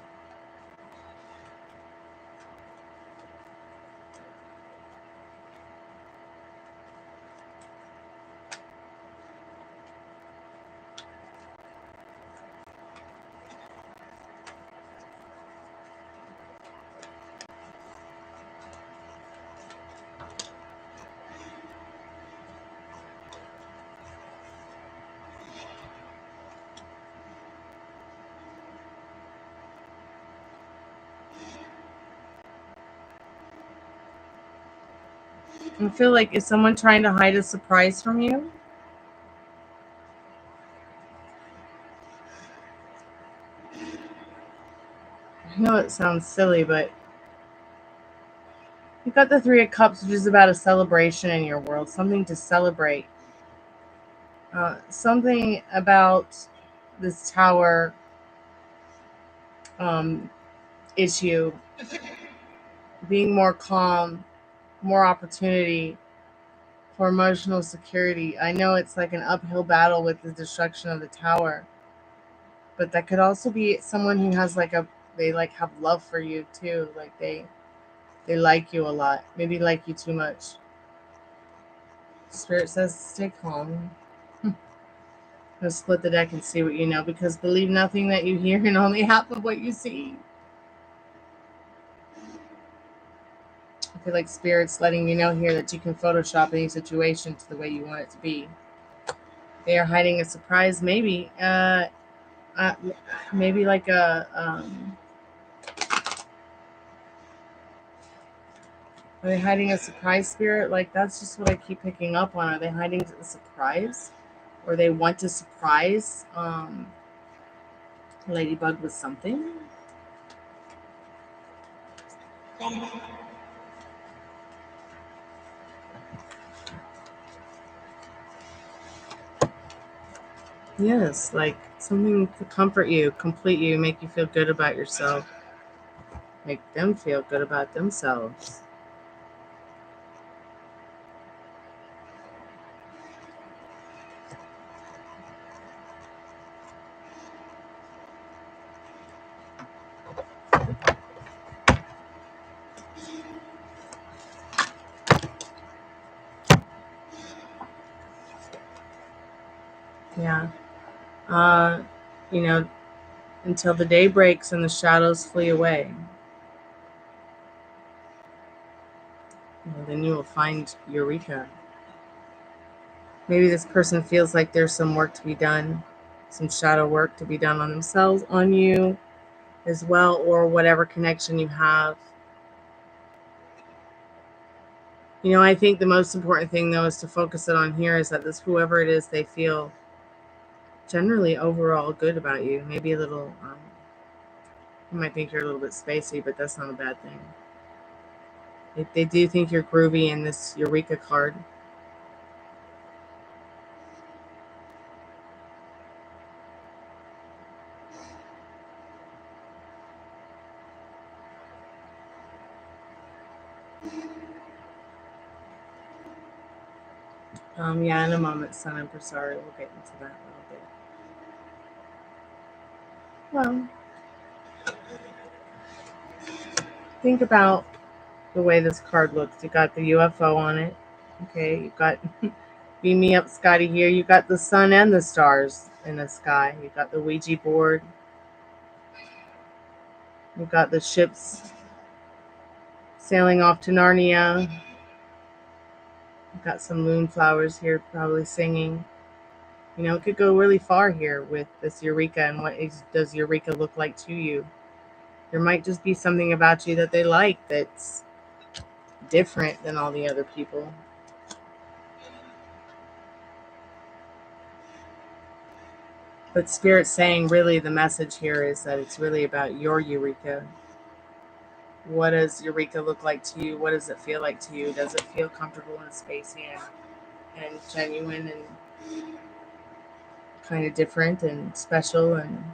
I feel like, is someone trying to hide a surprise from you? I know it sounds silly, but you've got the Three of Cups, which is about a celebration in your world, something to celebrate. Something about this tower issue being more calm, more opportunity for emotional security. I know it's like an uphill battle with the destruction of the tower, but that could also be someone who has like they like have love for you too. Like they like you a lot, maybe like you too much. Spirit says stay calm. Let's split the deck and see what you know, because believe nothing that you hear and only half of what you see. I feel like Spirit's letting you know here that you can Photoshop any situation to the way you want it to be. They are hiding a surprise, maybe. Maybe like a are they hiding a surprise, Spirit? Like, that's just what I keep picking up on. Are they hiding a surprise? Or they want to surprise Ladybug with something? Yes, like something to comfort you, complete you, make you feel good about yourself. Make them feel good about themselves. Yeah. You know, until the day breaks and the shadows flee away. Then you will find Eureka. Maybe this person feels like there's some work to be done, some shadow work to be done on themselves, on you as well, or whatever connection you have. You know, I think the most important thing, though, is to focus it on here is that this, whoever it is, they feel generally overall good about you. Maybe a little, you might think you're a little bit spacey, but that's not a bad thing. They do think you're groovy in this Eureka card. Yeah, in a moment, Sun Emperor, sorry, we'll get into that a little bit. Well, think about the way this card looks. You got the UFO on it. Okay, you got Beam Me Up Scotty here. You got the sun and the stars in the sky. You got the Ouija board. You got the ships sailing off to Narnia. You got some moonflowers here probably singing. You know, it could go really far here with this Eureka and does Eureka look like to you? There might just be something about you that they like that's different than all the other people. But Spirit's saying really the message here is that it's really about your Eureka. What does Eureka look like to you? What does it feel like to you? Does it feel comfortable and spacey and genuine and kind of different and special? And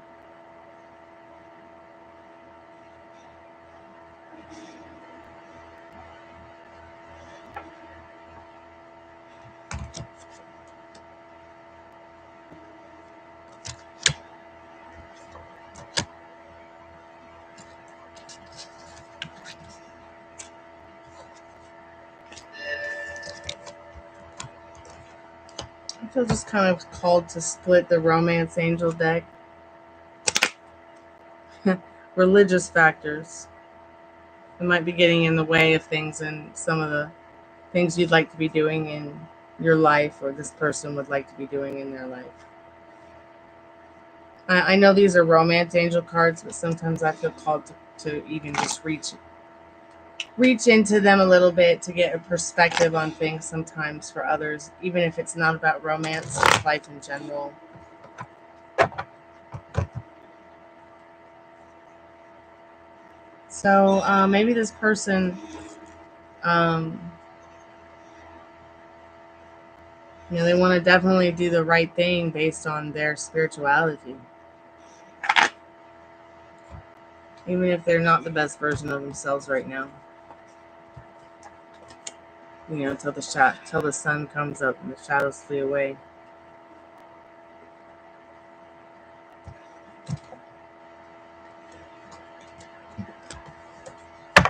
I feel just kind of called to split the Romance Angel deck. Religious factors. It might be getting in the way of things and some of the things you'd like to be doing in your life or this person would like to be doing in their life. I know these are Romance Angel cards, but sometimes I feel called to even just reach into them a little bit to get a perspective on things sometimes for others, even if it's not about romance, it's life in general. So maybe this person, they want to definitely do the right thing based on their spirituality. Even if they're not the best version of themselves right now. Till the sun comes up and the shadows flee away.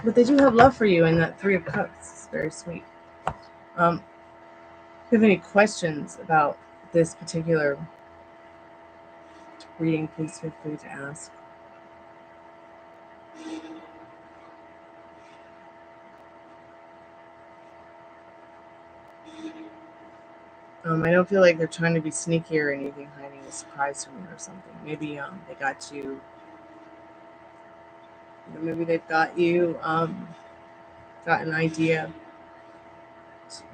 But they do have love for you, and that Three of Cups is very sweet. If you have any questions about this particular reading, please feel free to ask. I don't feel like they're trying to be sneaky or anything, hiding a surprise from you or something. Maybe they got you. Maybe they've got you got an idea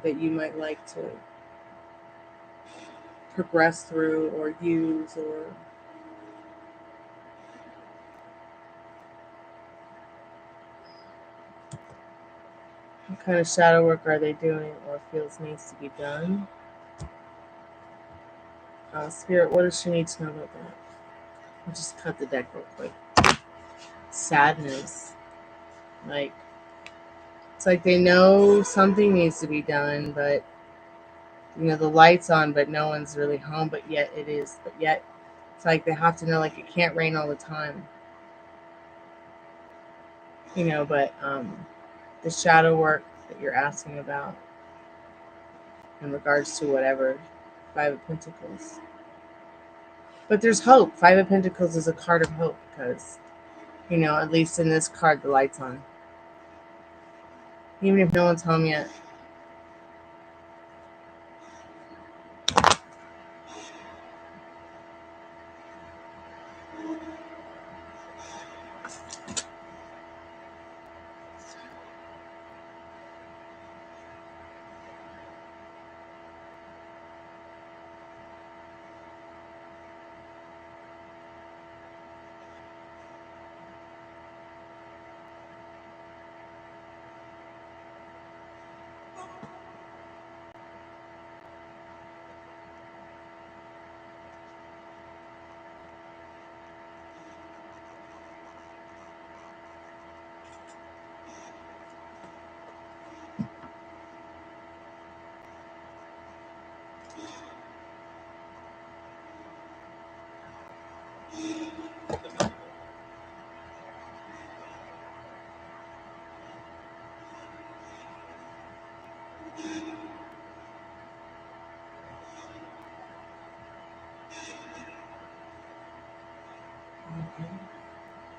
that you might like to progress through or use, or what kind of shadow work are they doing or feels needs to be done. Spirit, what does she need to know about that? I'll just cut the deck real quick. Sadness. It's like they know something needs to be done, but the light's on, but no one's really home, but yet it is. But yet it's like they have to know, like, it can't rain all the time. But the shadow work that you're asking about in regards to whatever, Five of Pentacles. But there's hope. Five of Pentacles is a card of hope because, at least in this card, the light's on. Even if no one's home yet.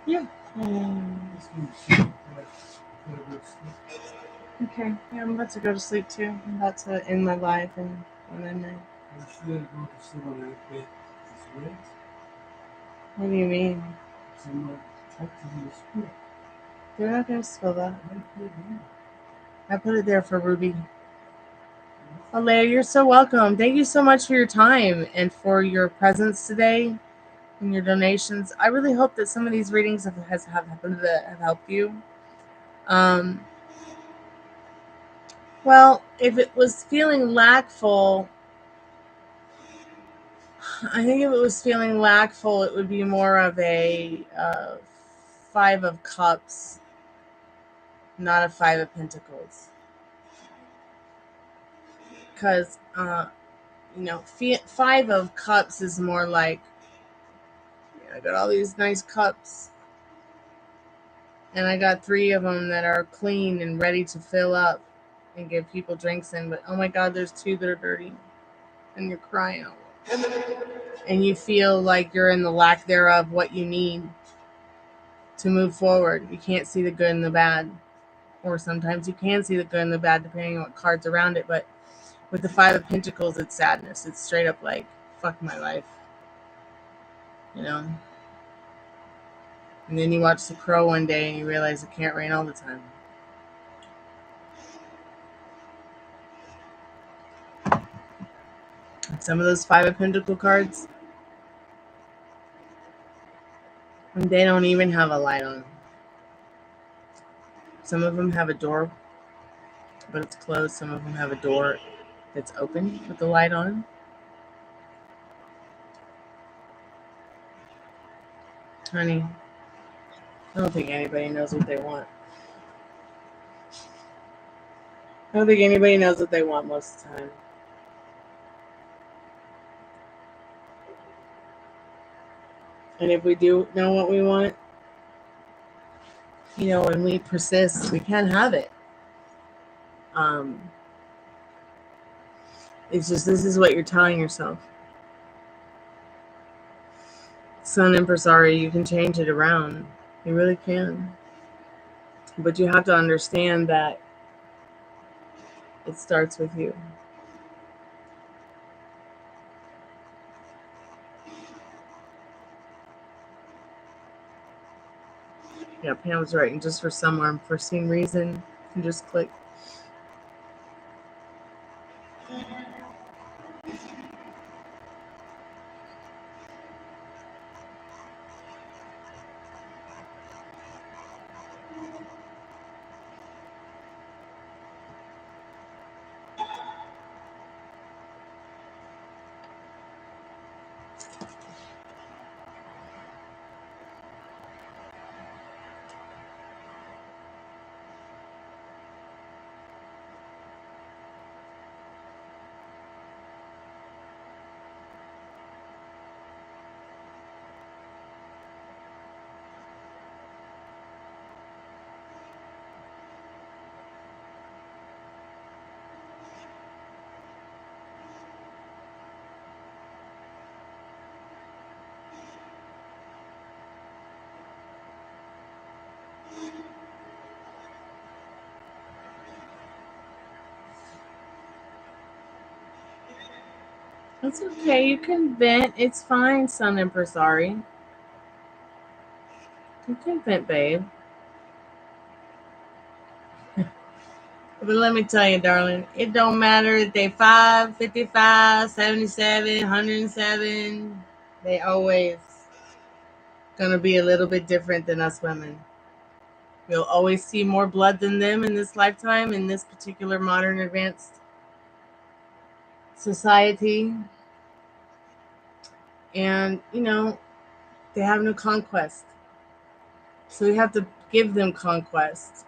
Yeah. Okay. Yeah, I'm about to go to sleep too. I'm about to end my life and then what do you mean? They're not gonna spill that. I put it there for Ruby. Oh, Leia, you're so welcome. Thank you so much for your time and for your presence today and your donations. I really hope that some of these readings have helped you. Well, if it was feeling lackful, I think if it was feeling lackful, it would be more of a 5 of Cups, not a 5 of Pentacles. Because, 5 of Cups is more like, I got all these nice cups, and I got 3 of them that are clean and ready to fill up and give people drinks in. But, oh my God, there's 2 that are dirty, and you're crying out. And you feel like you're in the lack thereof what you need to move forward. You can't see the good and the bad. Or sometimes you can see the good and the bad depending on what cards around it. But with the 5 of Pentacles, it's sadness. It's straight up like, fuck my life. And then you watch The Crow one day and you realize it can't rain all the time. Some of those 5 of Pentacle cards, they don't even have a light on them. Some of them have a door, but it's closed. Some of them have a door that's open with the light on. Honey, I don't think anybody knows what they want. I don't think anybody knows what they want most of the time. And if we do know what we want, when we persist, we can have it. It's just, this is what you're telling yourself. Sun Empress Ari, you can change it around. You really can. But you have to understand that it starts with you. Yeah, Pam was right. And just for some unforeseen reason, you can just click. It's okay. You can vent. It's fine, Sun Empress Ari. You can vent, babe. But let me tell you, darling, it don't matter if they 5, 55, 77, 107. They always gonna be a little bit different than us women. We'll always see more blood than them in this lifetime, in this particular modern advanced society. And, they have no conquest. So we have to give them conquest.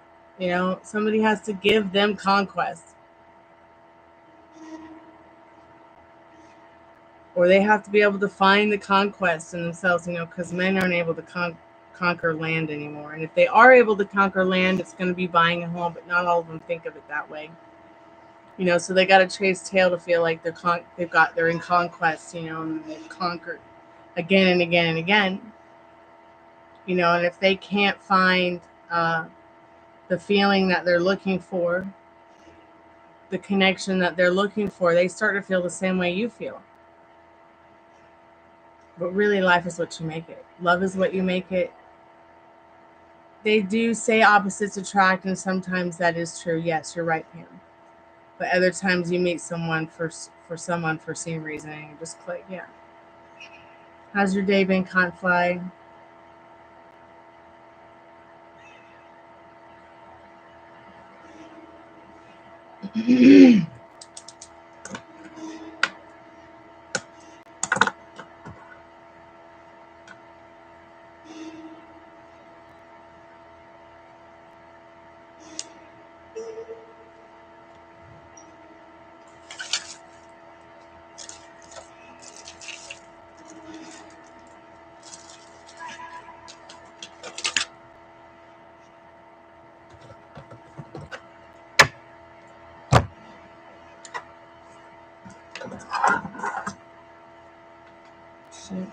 Somebody has to give them conquest. Or they have to be able to find the conquest in themselves, because men aren't able to conquer land anymore. And if they are able to conquer land, it's going to be buying a home, but not all of them think of it that way. So they got to chase tail to feel like they're in conquest, and they've conquered again and again and again. You know, and if they can't find the feeling that they're looking for, the connection that they're looking for, they start to feel the same way you feel. But really, life is what you make it. Love is what you make it. They do say opposites attract, and sometimes that is true. Yes, you're right, Pam. But other times you meet someone for some unforeseen reason and you just click. Yeah. How's your day been, Confly? Shit.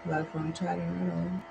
Love phone chatting.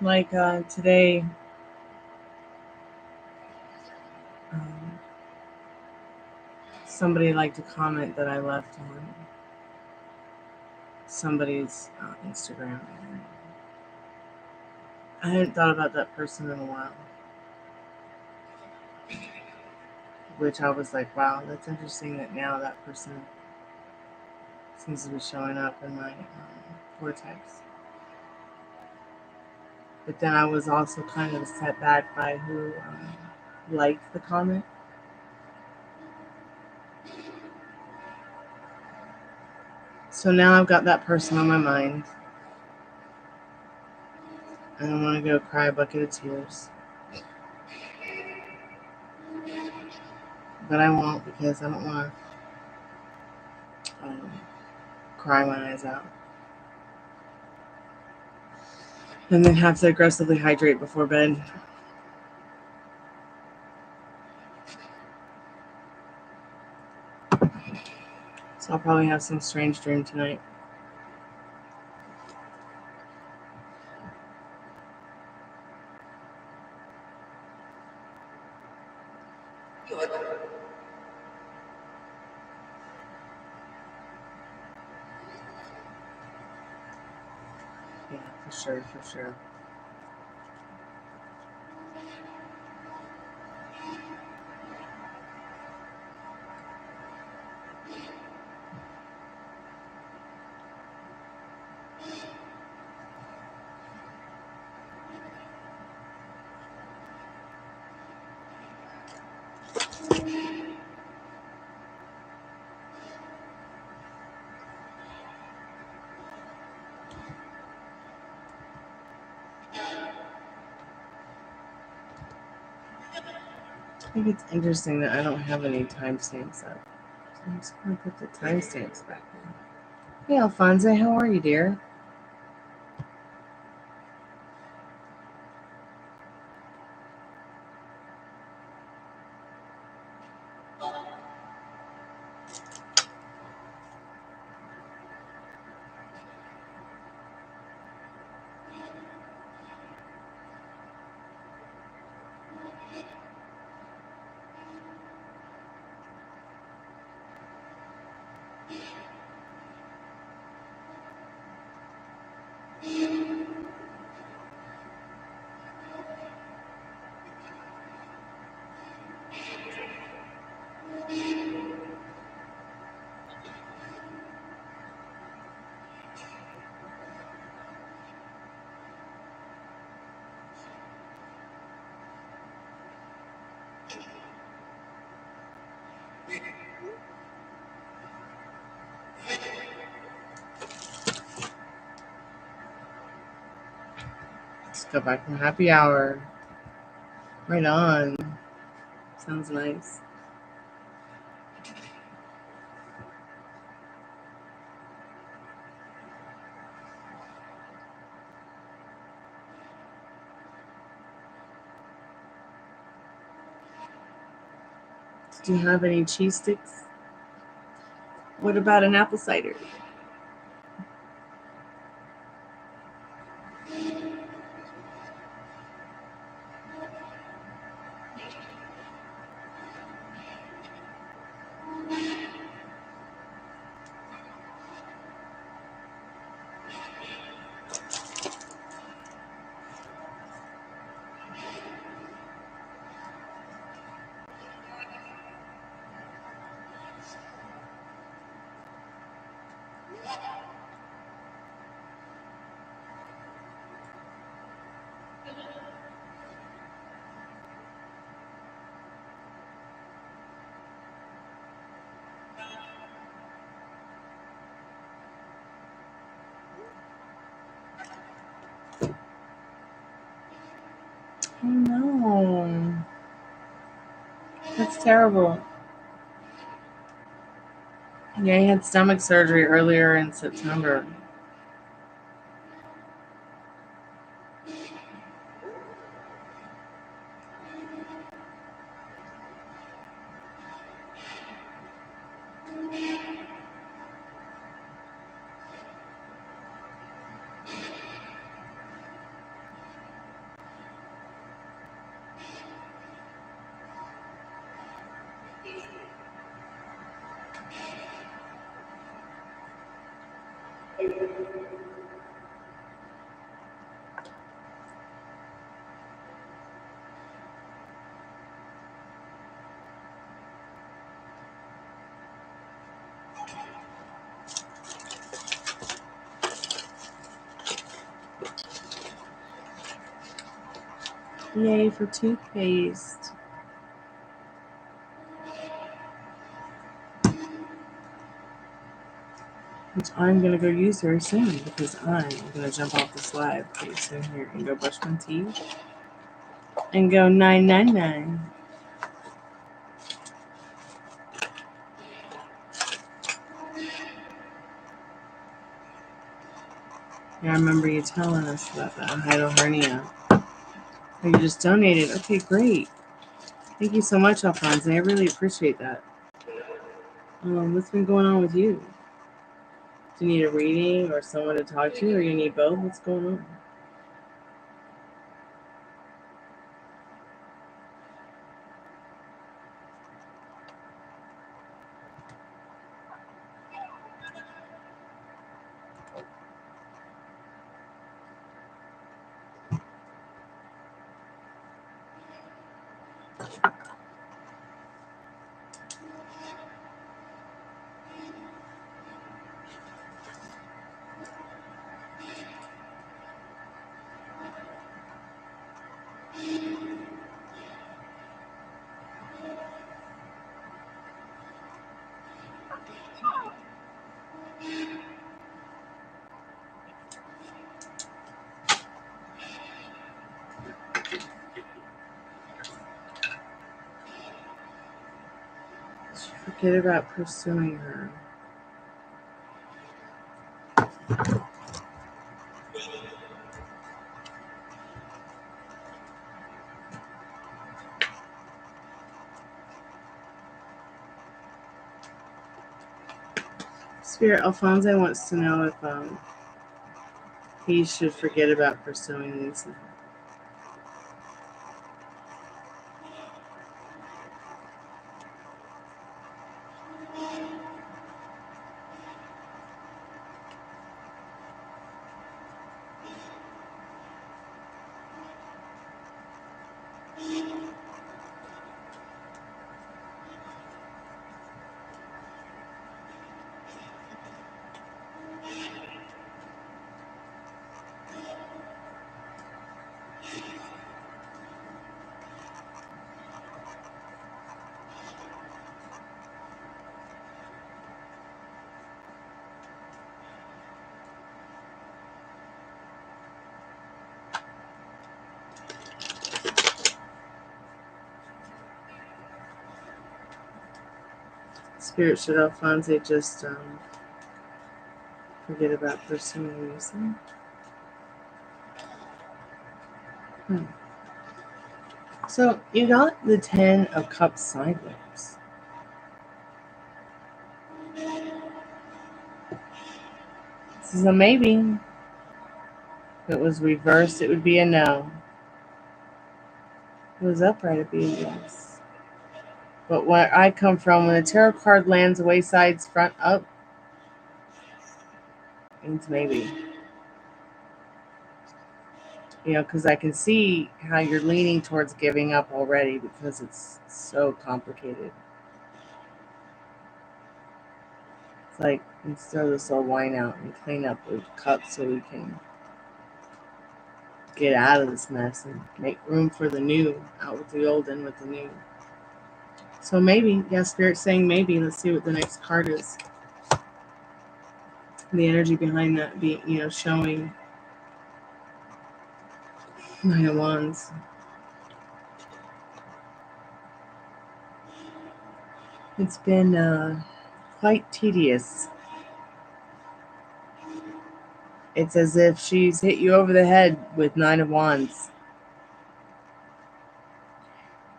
Like today, somebody liked a comment that I left on somebody's Instagram. I hadn't thought about that person in a while, which I was like, wow, that's interesting that now that person seems to be showing up in my vortex. But then I was also kind of set back by who liked the comment. So now I've got that person on my mind. And I want to go cry a bucket of tears. But I won't, because I don't want to cry my eyes out. And then have to aggressively hydrate before bed. So I'll probably have some strange dream tonight. Yeah, for sure. I think it's interesting that I don't have any timestamps up. So I'm just going to put the timestamps back in. Hey, Alfonso, how are you, dear? Let's go back from happy hour. Right on. Sounds nice. Do you have any cheese sticks? What about an apple cider? Oh no. That's terrible. Yeah, he had stomach surgery earlier in September. Yay for toothpaste. Which I'm going to go use very soon because I'm going to jump off this live pretty soon here and go brush my teeth and go 999. Yeah, I remember you telling us about that hiatal hernia. Oh, you just donated. Okay, great. Thank you so much, Alfonso. I really appreciate that. What's been going on with you? Do you need a reading or someone to talk to, or you need both? What's going on? Forget about pursuing her. Spirit, Alfonso wants to know if he should forget about pursuing Lisa. Spirit, should Alfonso just forget about pursuing Lisa? So you got the 10 of Cups sideways. This is a maybe. If it was reversed, it would be a no. If it was upright, it'd be a yes. But where I come from, when the tarot card lands waysides front up, it means maybe. You know, because I can see how you're leaning towards giving up already because it's so complicated. It's like, let's throw this old wine out and clean up the cups so we can get out of this mess and make room for the new. Out with the old, in with the new. So maybe, yeah, Spirit's saying maybe. Let's see what the next card is. The energy behind that being, you know, showing 9 of Wands. It's been quite tedious. It's as if she's hit you over the head with 9 of Wands.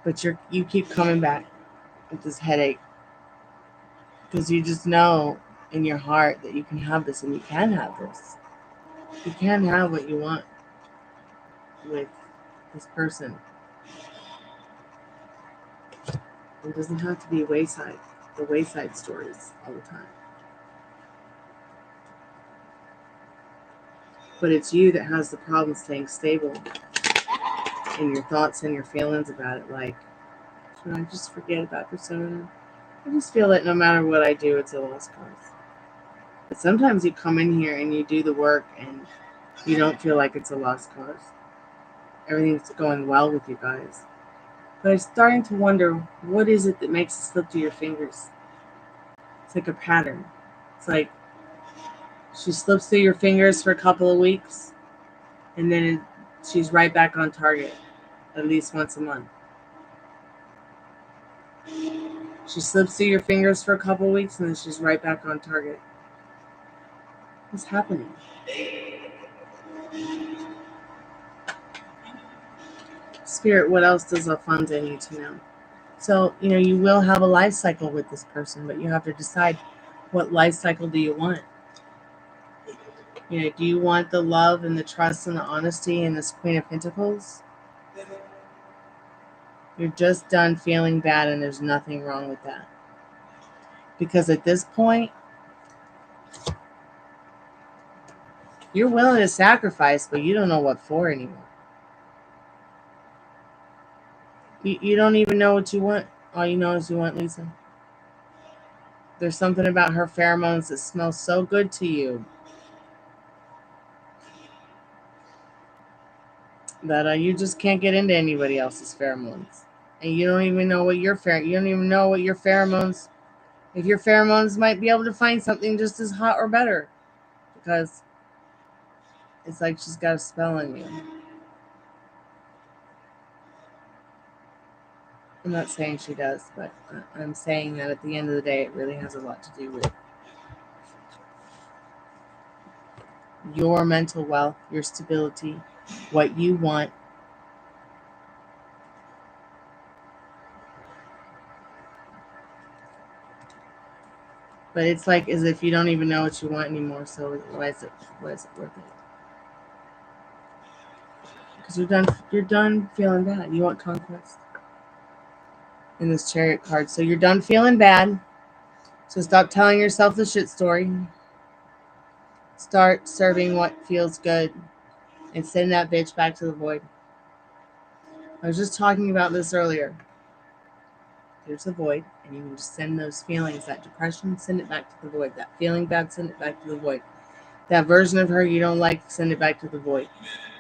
But you keep coming back with this headache. Because you just know in your heart that you can have this, and you can have this. You can have what you want with this person. It doesn't have to be the wayside stories all the time. But it's you that has the problem staying stable in your thoughts and your feelings about it. Like, should I just forget about persona? I just feel that no matter what I do, it's a lost cause. But sometimes you come in here and you do the work and you don't feel like it's a lost cause. Everything's going well with you guys. But I'm starting to wonder, what is it that makes it slip through your fingers? It's like a pattern. It's like she slips through your fingers for a couple of weeks, and then she's right back on target at least once a month. She slips through your fingers for a couple of weeks, and then she's right back on target. What's happening? Spirit, what else does Alfonso need to know? So, you know, you will have a life cycle with this person, but you have to decide, what life cycle do you want? You know, do you want the love and the trust and the honesty and this Queen of Pentacles? You're just done feeling bad, and there's nothing wrong with that. Because at this point, you're willing to sacrifice, but you don't know what for anymore. You don't even know what you want. All you know is you want Lisa. There's something about her pheromones that smells so good to you that you just can't get into anybody else's pheromones. And you don't even know what you don't even know what your pheromones, if your pheromones might be able to find something just as hot or better, because it's like she's got a spell on you. I'm not saying she does, but I'm saying that at the end of the day, it really has a lot to do with your mental wealth, your stability, what you want. But it's like as if you don't even know what you want anymore. So why is it worth it? Because you're done feeling bad. You want conquest in this Chariot card. So you're done feeling bad. So stop telling yourself the shit story. Start serving what feels good and send that bitch back to the void. I was just talking about this earlier. There's the void, and you can just send those feelings, that depression, send it back to the void. That feeling bad, send it back to the void. That version of her you don't like, send it back to the void.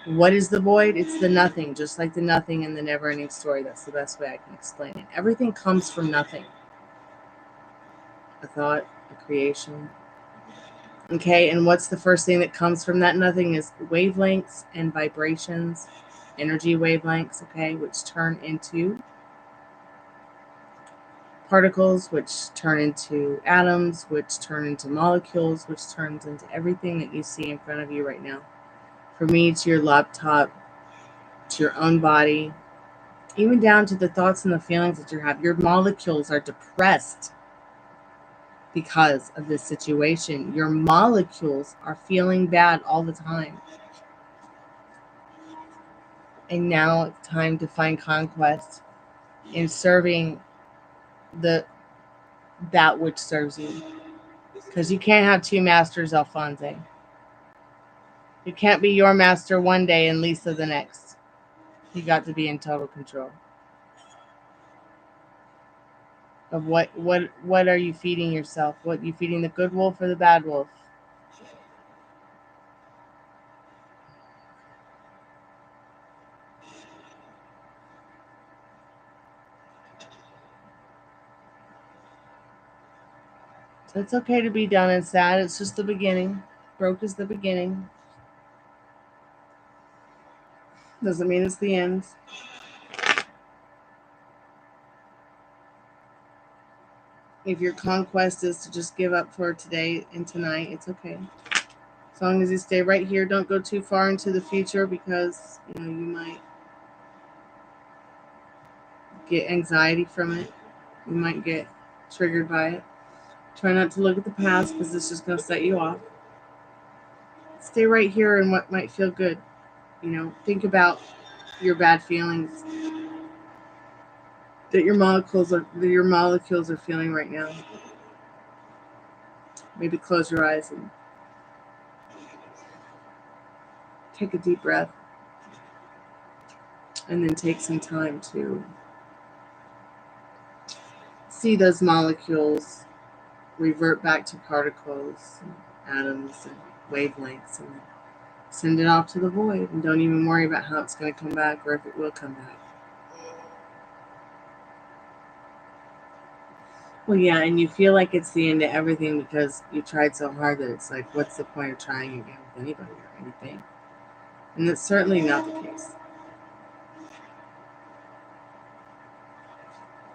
What is the void? It's the nothing, just like the nothing in the never-ending story. That's the best way I can explain it. Everything comes from nothing. A thought, a creation. Okay, and what's the first thing that comes from that nothing is wavelengths and vibrations, energy wavelengths, okay, which turn into particles, which turn into atoms, which turn into molecules, which turns into everything that you see in front of you right now. For me, to your laptop, to your own body, even down to the thoughts and the feelings that you have. Your molecules are depressed because of this situation. Your molecules are feeling bad all the time. And now it's time to find conquest in serving that which serves you. Because you can't have two masters, Alphonse. You can't be your master one day and Lisa the next. You got to be in total control of what are you feeding yourself? What are you feeding, the good wolf or the bad wolf? So it's okay to be down and sad. It's just the beginning. Broke is the beginning. Doesn't mean it's the end. If your conquest is to just give up for today and tonight, it's okay. As long as you stay right here, don't go too far into the future because you might get anxiety from it. You might get triggered by it. Try not to look at the past because it's just going to set you off. Stay right here in what might feel good. Think about your bad feelings that your molecules are feeling right now. Maybe close your eyes and take a deep breath. And then take some time to see those molecules revert back to particles and atoms and wavelengths and send it off to the void. And don't even worry about how it's going to come back or if it will come back. Well, yeah, and you feel like it's the end of everything because you tried so hard that it's like, what's the point of trying again with anybody or anything? And that's certainly not the case.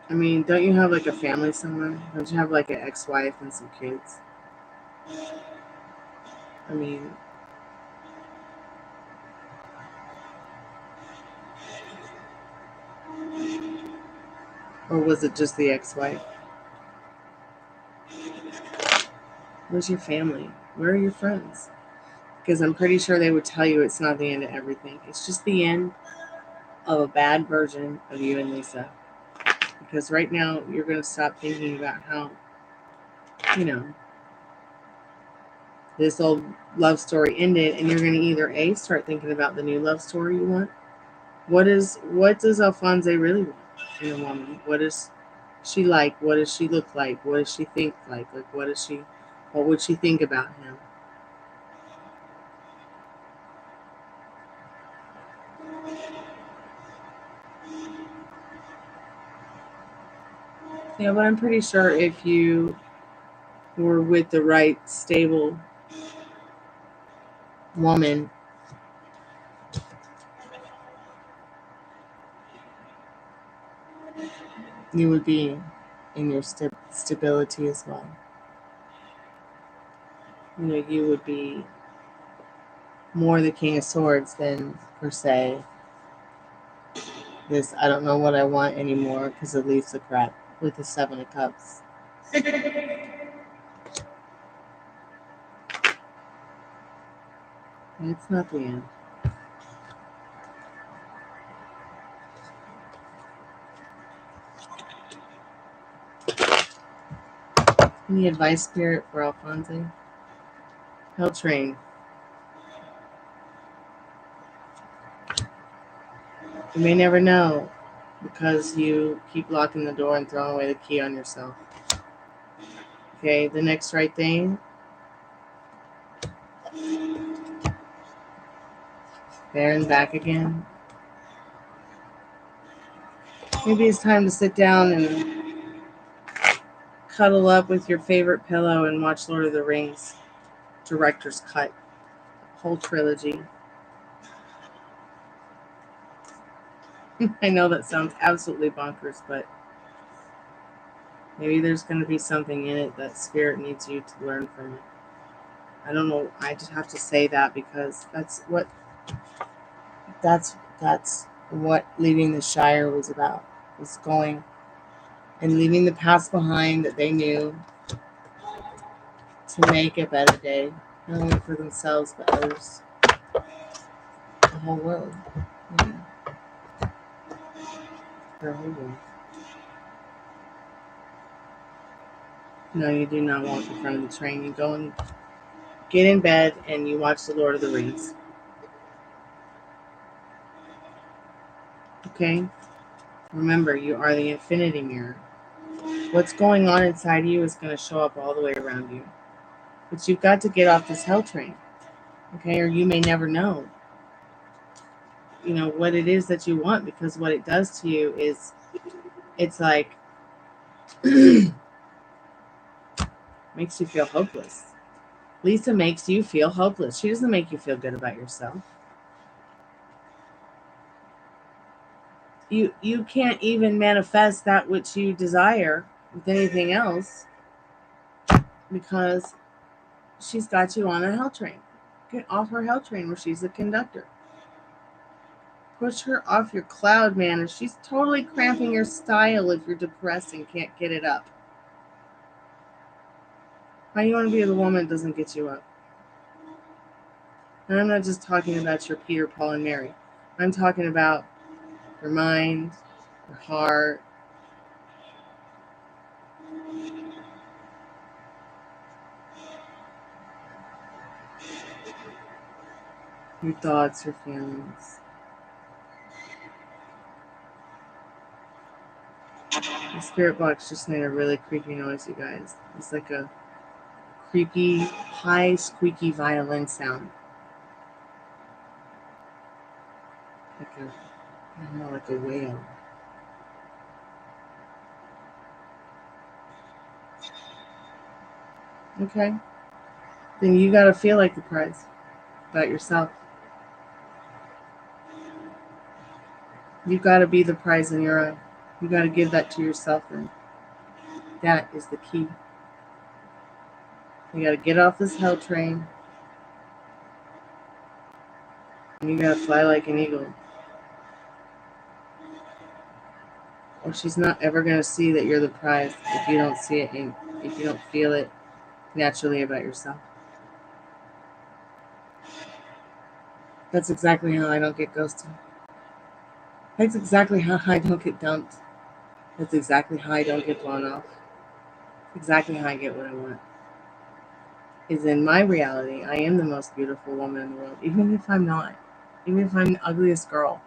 I mean, don't you have like a family somewhere? Don't you have like an ex-wife and some kids? I mean, or was it just the ex-wife? Where's your family? Where are your friends? Because I'm pretty sure they would tell you it's not the end of everything. It's just the end of a bad version of you and Lisa. Because right now, you're going to stop thinking about how, this old love story ended, and you're going to either A, start thinking about the new love story you want. What does Alphonse really want in a woman? What is she like? What does she look like? What does she think like? Like, what would she think about him? Yeah, but I'm pretty sure if you were with the right, stable woman, you would be in your stability as well. You know, you would be more the King of Swords than, per se, this I don't know what I want anymore because it leaves the crap with the Seven of Cups. It's not the end. Any advice, Spirit, for Alfonso? Hell train. You may never know because you keep locking the door and throwing away the key on yourself. Okay, the next right thing. There and back again. Maybe it's time to sit down and cuddle up with your favorite pillow and watch Lord of the Rings director's cut. Whole trilogy. I know that sounds absolutely bonkers, but maybe there's going to be something in it that Spirit needs you to learn from it. I don't know. I just have to say that because that's what leaving the Shire was about. Was going and leaving the past behind that they knew to make a better day, not only for themselves but others, the whole world. Yeah. The whole world. No, you do not walk in front of the train. You go and get in bed and you watch The Lord of the Rings. Okay? Remember, you are the infinity mirror. What's going on inside you is going to show up all the way around you. But you've got to get off this hell train. Okay? Or you may never know, you know, what it is that you want, because what it does to you is it's like makes you feel hopeless. Lisa makes you feel hopeless. She doesn't make you feel good about yourself. You can't even manifest that which you desire with anything else because she's got you on a hell train. Get off her hell train where she's the conductor. Push her off your cloud, man. And she's totally cramping your style if you're depressed and can't get it up. How do you want to be the woman that doesn't get you up? And I'm not just talking about your Peter, Paul, and Mary. I'm talking about your mind, your heart, your thoughts, your feelings. The spirit box just made a really creepy noise, you guys. It's like a creepy, high, squeaky violin sound. Like a, I don't know, like a whale. Okay. Then you gotta feel like the prize about yourself. You gotta be the prize in your own. You gotta give that to yourself, and that is the key. You gotta get off this hell train. And you gotta fly like an eagle. Or she's not ever gonna see that you're the prize if you don't see it and if you don't feel it naturally about yourself. That's exactly how I don't get ghosted. That's exactly how I don't get dumped. That's exactly how I don't get blown off. Exactly how I get what I want. Is in my reality, I am the most beautiful woman in the world, even if I'm not. Even if I'm the ugliest girl.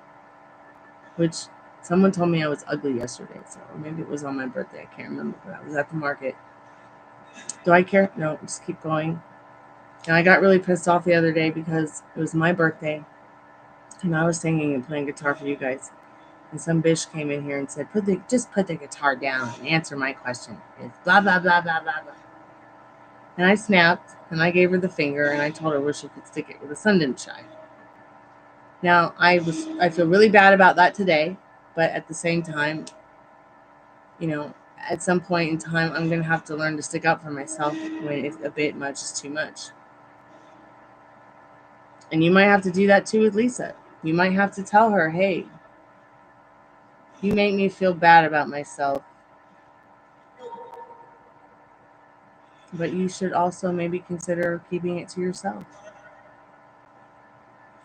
Which someone told me I was ugly yesterday, so maybe it was on my birthday. I can't remember, but I was at the market. Do I care? No, just keep going. And I got really pissed off the other day because it was my birthday and I was singing and playing guitar for you guys. And some bitch came in here and said, just put the guitar down and answer my question. It's blah, blah, blah, blah, blah, blah. And I snapped and I gave her the finger and I told her where she could stick it where the sun didn't shine. Now, I feel really bad about that today, but at the same time, you know, at some point in time, I'm going to have to learn to stick up for myself when it's a bit much is too much. And you might have to do that too with Lisa. You might have to tell her, hey, you make me feel bad about myself. But you should also maybe consider keeping it to yourself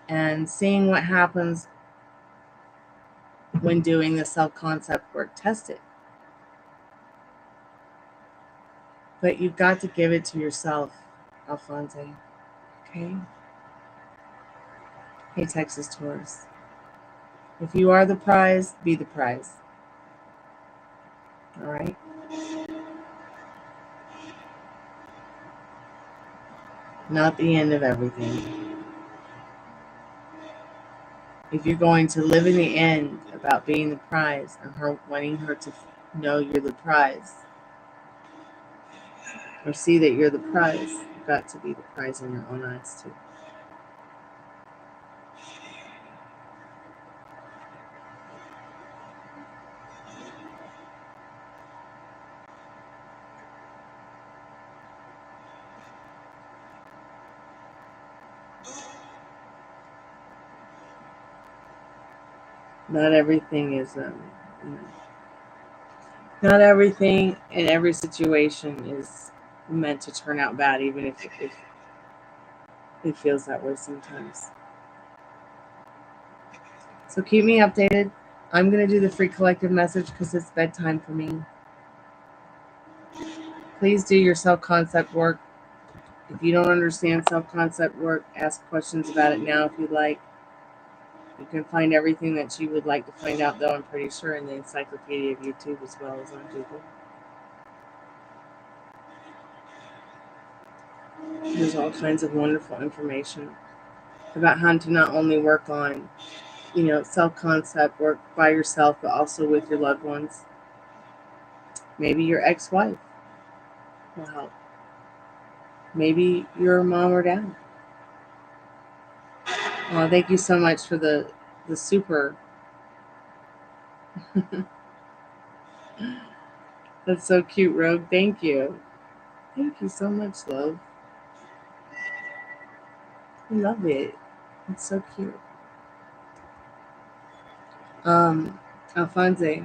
and seeing what happens when doing the self-concept work. Test it. But you've got to give it to yourself, Alphonse. Okay? Hey, Texas Taurus. If you are the prize, be the prize. All right? Not the end of everything. If you're going to live in the end about being the prize and her wanting her to know you're the prize or see that you're the prize, you've got to be the prize in your own eyes too. Not everything is, not everything in every situation is meant to turn out bad, even if it feels that way sometimes. So keep me updated. I'm going to do the free collective message because it's bedtime for me. Please do your self-concept work. If you don't understand self-concept work, ask questions about it now if you'd like. You can find everything that you would like to find out, though, I'm pretty sure, in the encyclopedia of YouTube as well as on Google. There's all kinds of wonderful information about how to not only work on, self-concept work by yourself, but also with your loved ones. Maybe your ex-wife will help. Maybe your mom or dad. Oh, thank you so much for the super. That's so cute, Rogue. Thank you. Thank you so much, love. I love it. It's so cute. Alphonse,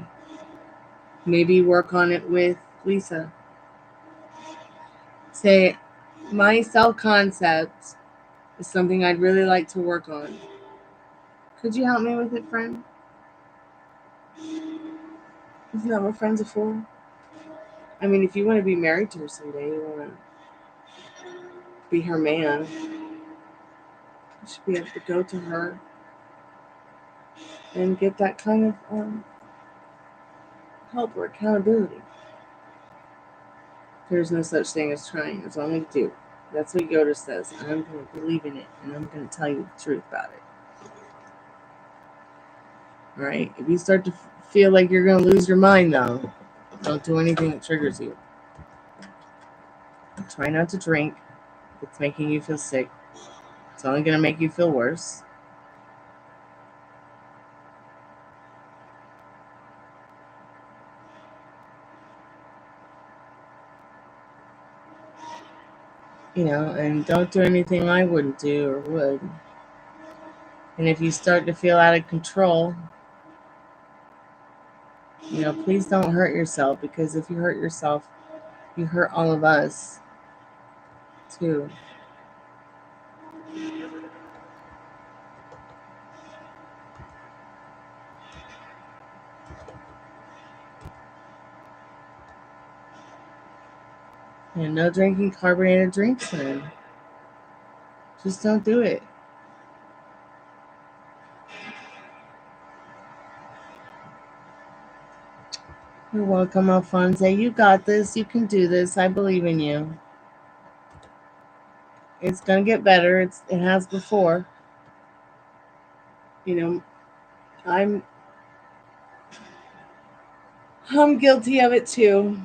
maybe work on it with Lisa. Say, my self-concept is something I'd really like to work on. Could you help me with it, friend? Isn't that what friends are for? I mean, if you want to be married to her someday, you want to be her man, you should be able to go to her and get that kind of help or accountability. There's no such thing as trying. There's only do. That's what Yoda says. And I'm going to believe in it. And I'm going to tell you the truth about it. All right? If you start to feel like you're going to lose your mind, though, don't do anything that triggers you. Try not to drink. It's making you feel sick. It's only going to make you feel worse. And don't do anything I wouldn't do or would. And if you start to feel out of control, please don't hurt yourself, because if you hurt yourself, you hurt all of us too. And no drinking carbonated drinks, then. Just don't do it. You're welcome, Alphonse. You got this. You can do this. I believe in you. It's going to get better. It has before. I'm guilty of it too.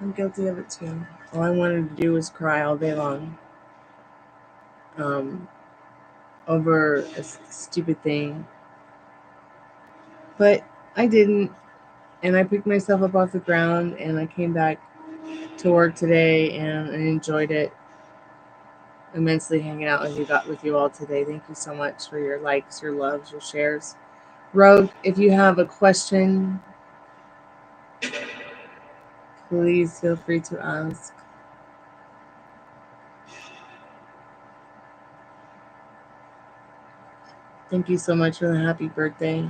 I'm guilty of it too. All I wanted to do was cry all day long. over a stupid thing. But I didn't. And I picked myself up off the ground and I came back to work today and I enjoyed it immensely hanging out with you all today. Thank you so much for your likes, your loves, your shares. Rogue, if you have a question, please feel free to ask. Thank you so much for the happy birthday.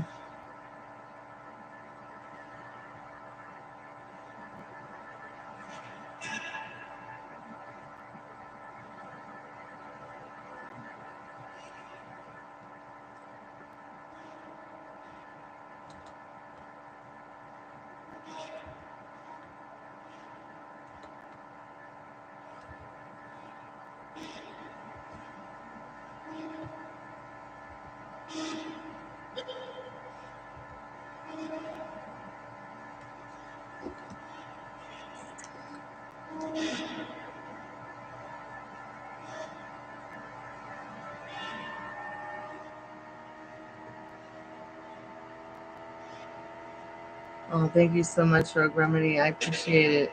Oh, thank you so much, Rogue Remedy. I appreciate it.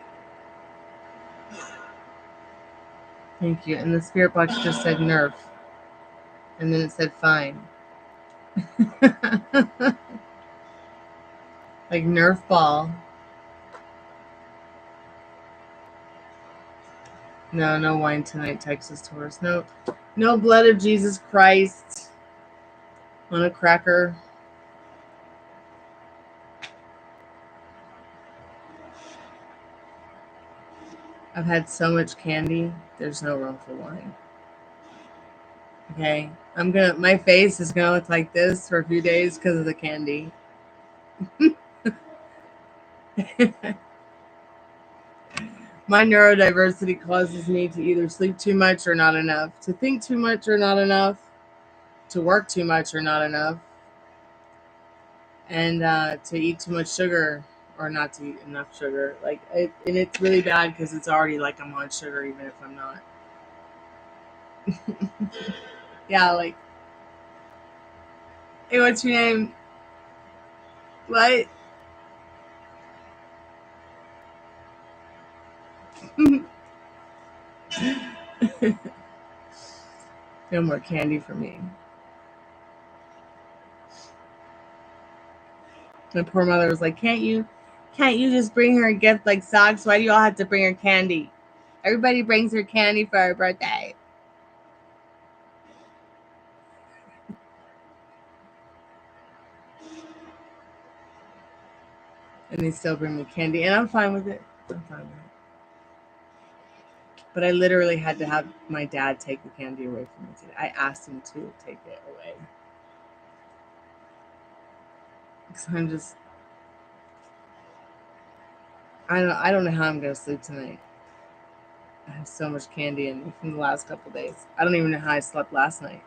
Thank you. And the spirit box just said Nerf. And then it said fine. Like Nerf ball. No, no wine tonight, Texas Taurus. Nope. No blood of Jesus Christ on a cracker. I've had so much candy, there's no room for wine. Okay? My face is gonna look like this for a few days because of the candy. My neurodiversity causes me to either sleep too much or not enough, to think too much or not enough, to work too much or not enough, and to eat too much sugar or not to eat enough sugar. And it's really bad because it's already like I'm on sugar even if I'm not. Yeah, like, hey, what's your name? What? No more candy for me. My poor mother was like, can't you just bring her a gift like socks? Why do you all have to bring her candy? Everybody brings her candy for her birthday. And they still bring me candy. And I'm fine with it. I'm fine with it. But I literally had to have my dad take the candy away from me today. I asked him to take it away. Because I'm just... I don't know how I'm going to sleep tonight. I have so much candy in me from the last couple days. I don't even know how I slept last night.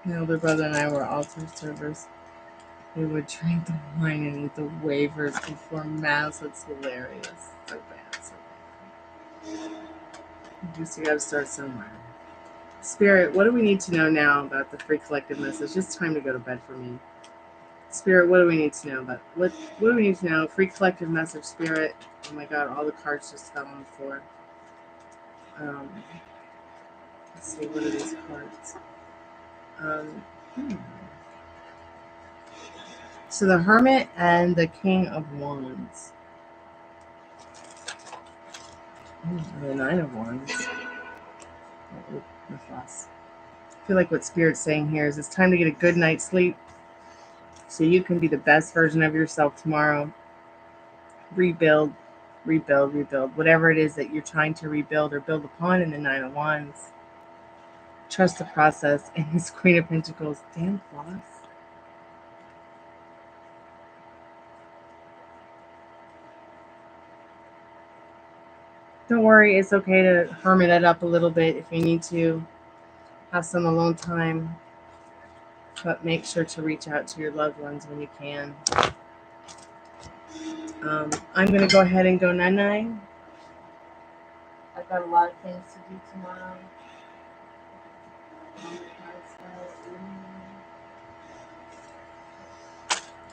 My older brother and I were altar servers. We would drink the wine and eat the wafers before mass. It's hilarious. So bad, so bad. I guess you gotta start somewhere. Spirit, what do we need to know now about the free collective message? It's time to go to bed for me. Spirit, what do we need to know about what do we need to know? Free collective message, Spirit. Oh my god, all the cards just fell on the floor. Let's see, what are these cards? So the Hermit and the King of Wands. The Nine of Wands. The fuss. I feel like what Spirit's saying here is it's time to get a good night's sleep so you can be the best version of yourself tomorrow. Rebuild. Whatever it is that you're trying to rebuild or build upon in the Nine of Wands. Trust the process. And this Queen of Pentacles. Damn floss. Don't worry, it's okay to hermit it up a little bit if you need to. Have some alone time. But make sure to reach out to your loved ones when you can. I'm going to go ahead and go night-night. I've got a lot of things to do tomorrow.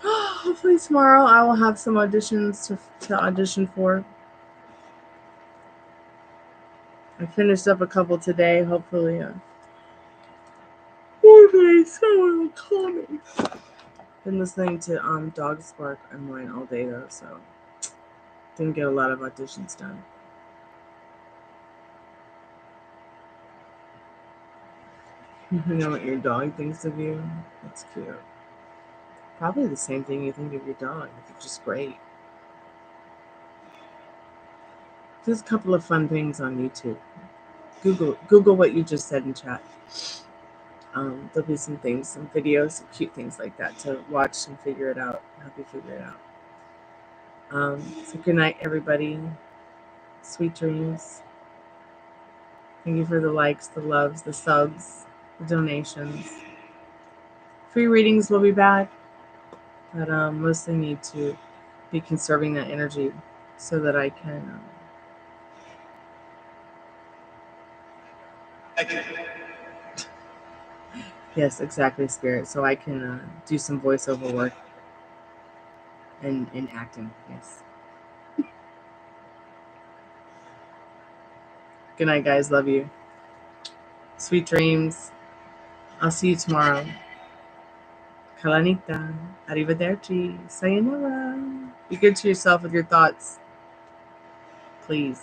Hopefully tomorrow I will have some auditions to audition for. I finished up a couple today. Hopefully someone will call me. Been listening to dogs bark on mine all day though, so didn't get a lot of auditions done. You know what your dog thinks of you? That's cute. Probably the same thing you think of your dog, which is great. There's a couple of fun things on YouTube. Google what you just said in chat. There'll be some things, some videos, some cute things like that to watch and figure it out. Help you figure it out. So good night, everybody. Sweet dreams. Thank you for the likes, the loves, the subs, the donations. Free readings will be back, but mostly need to be conserving that energy so that I can. Yes, exactly, Spirit. So I can do some voiceover work and acting. Yes. Good night, guys. Love you. Sweet dreams. I'll see you tomorrow. Kalanita. Arrivederci. Sayonara. Be good to yourself with your thoughts. Please.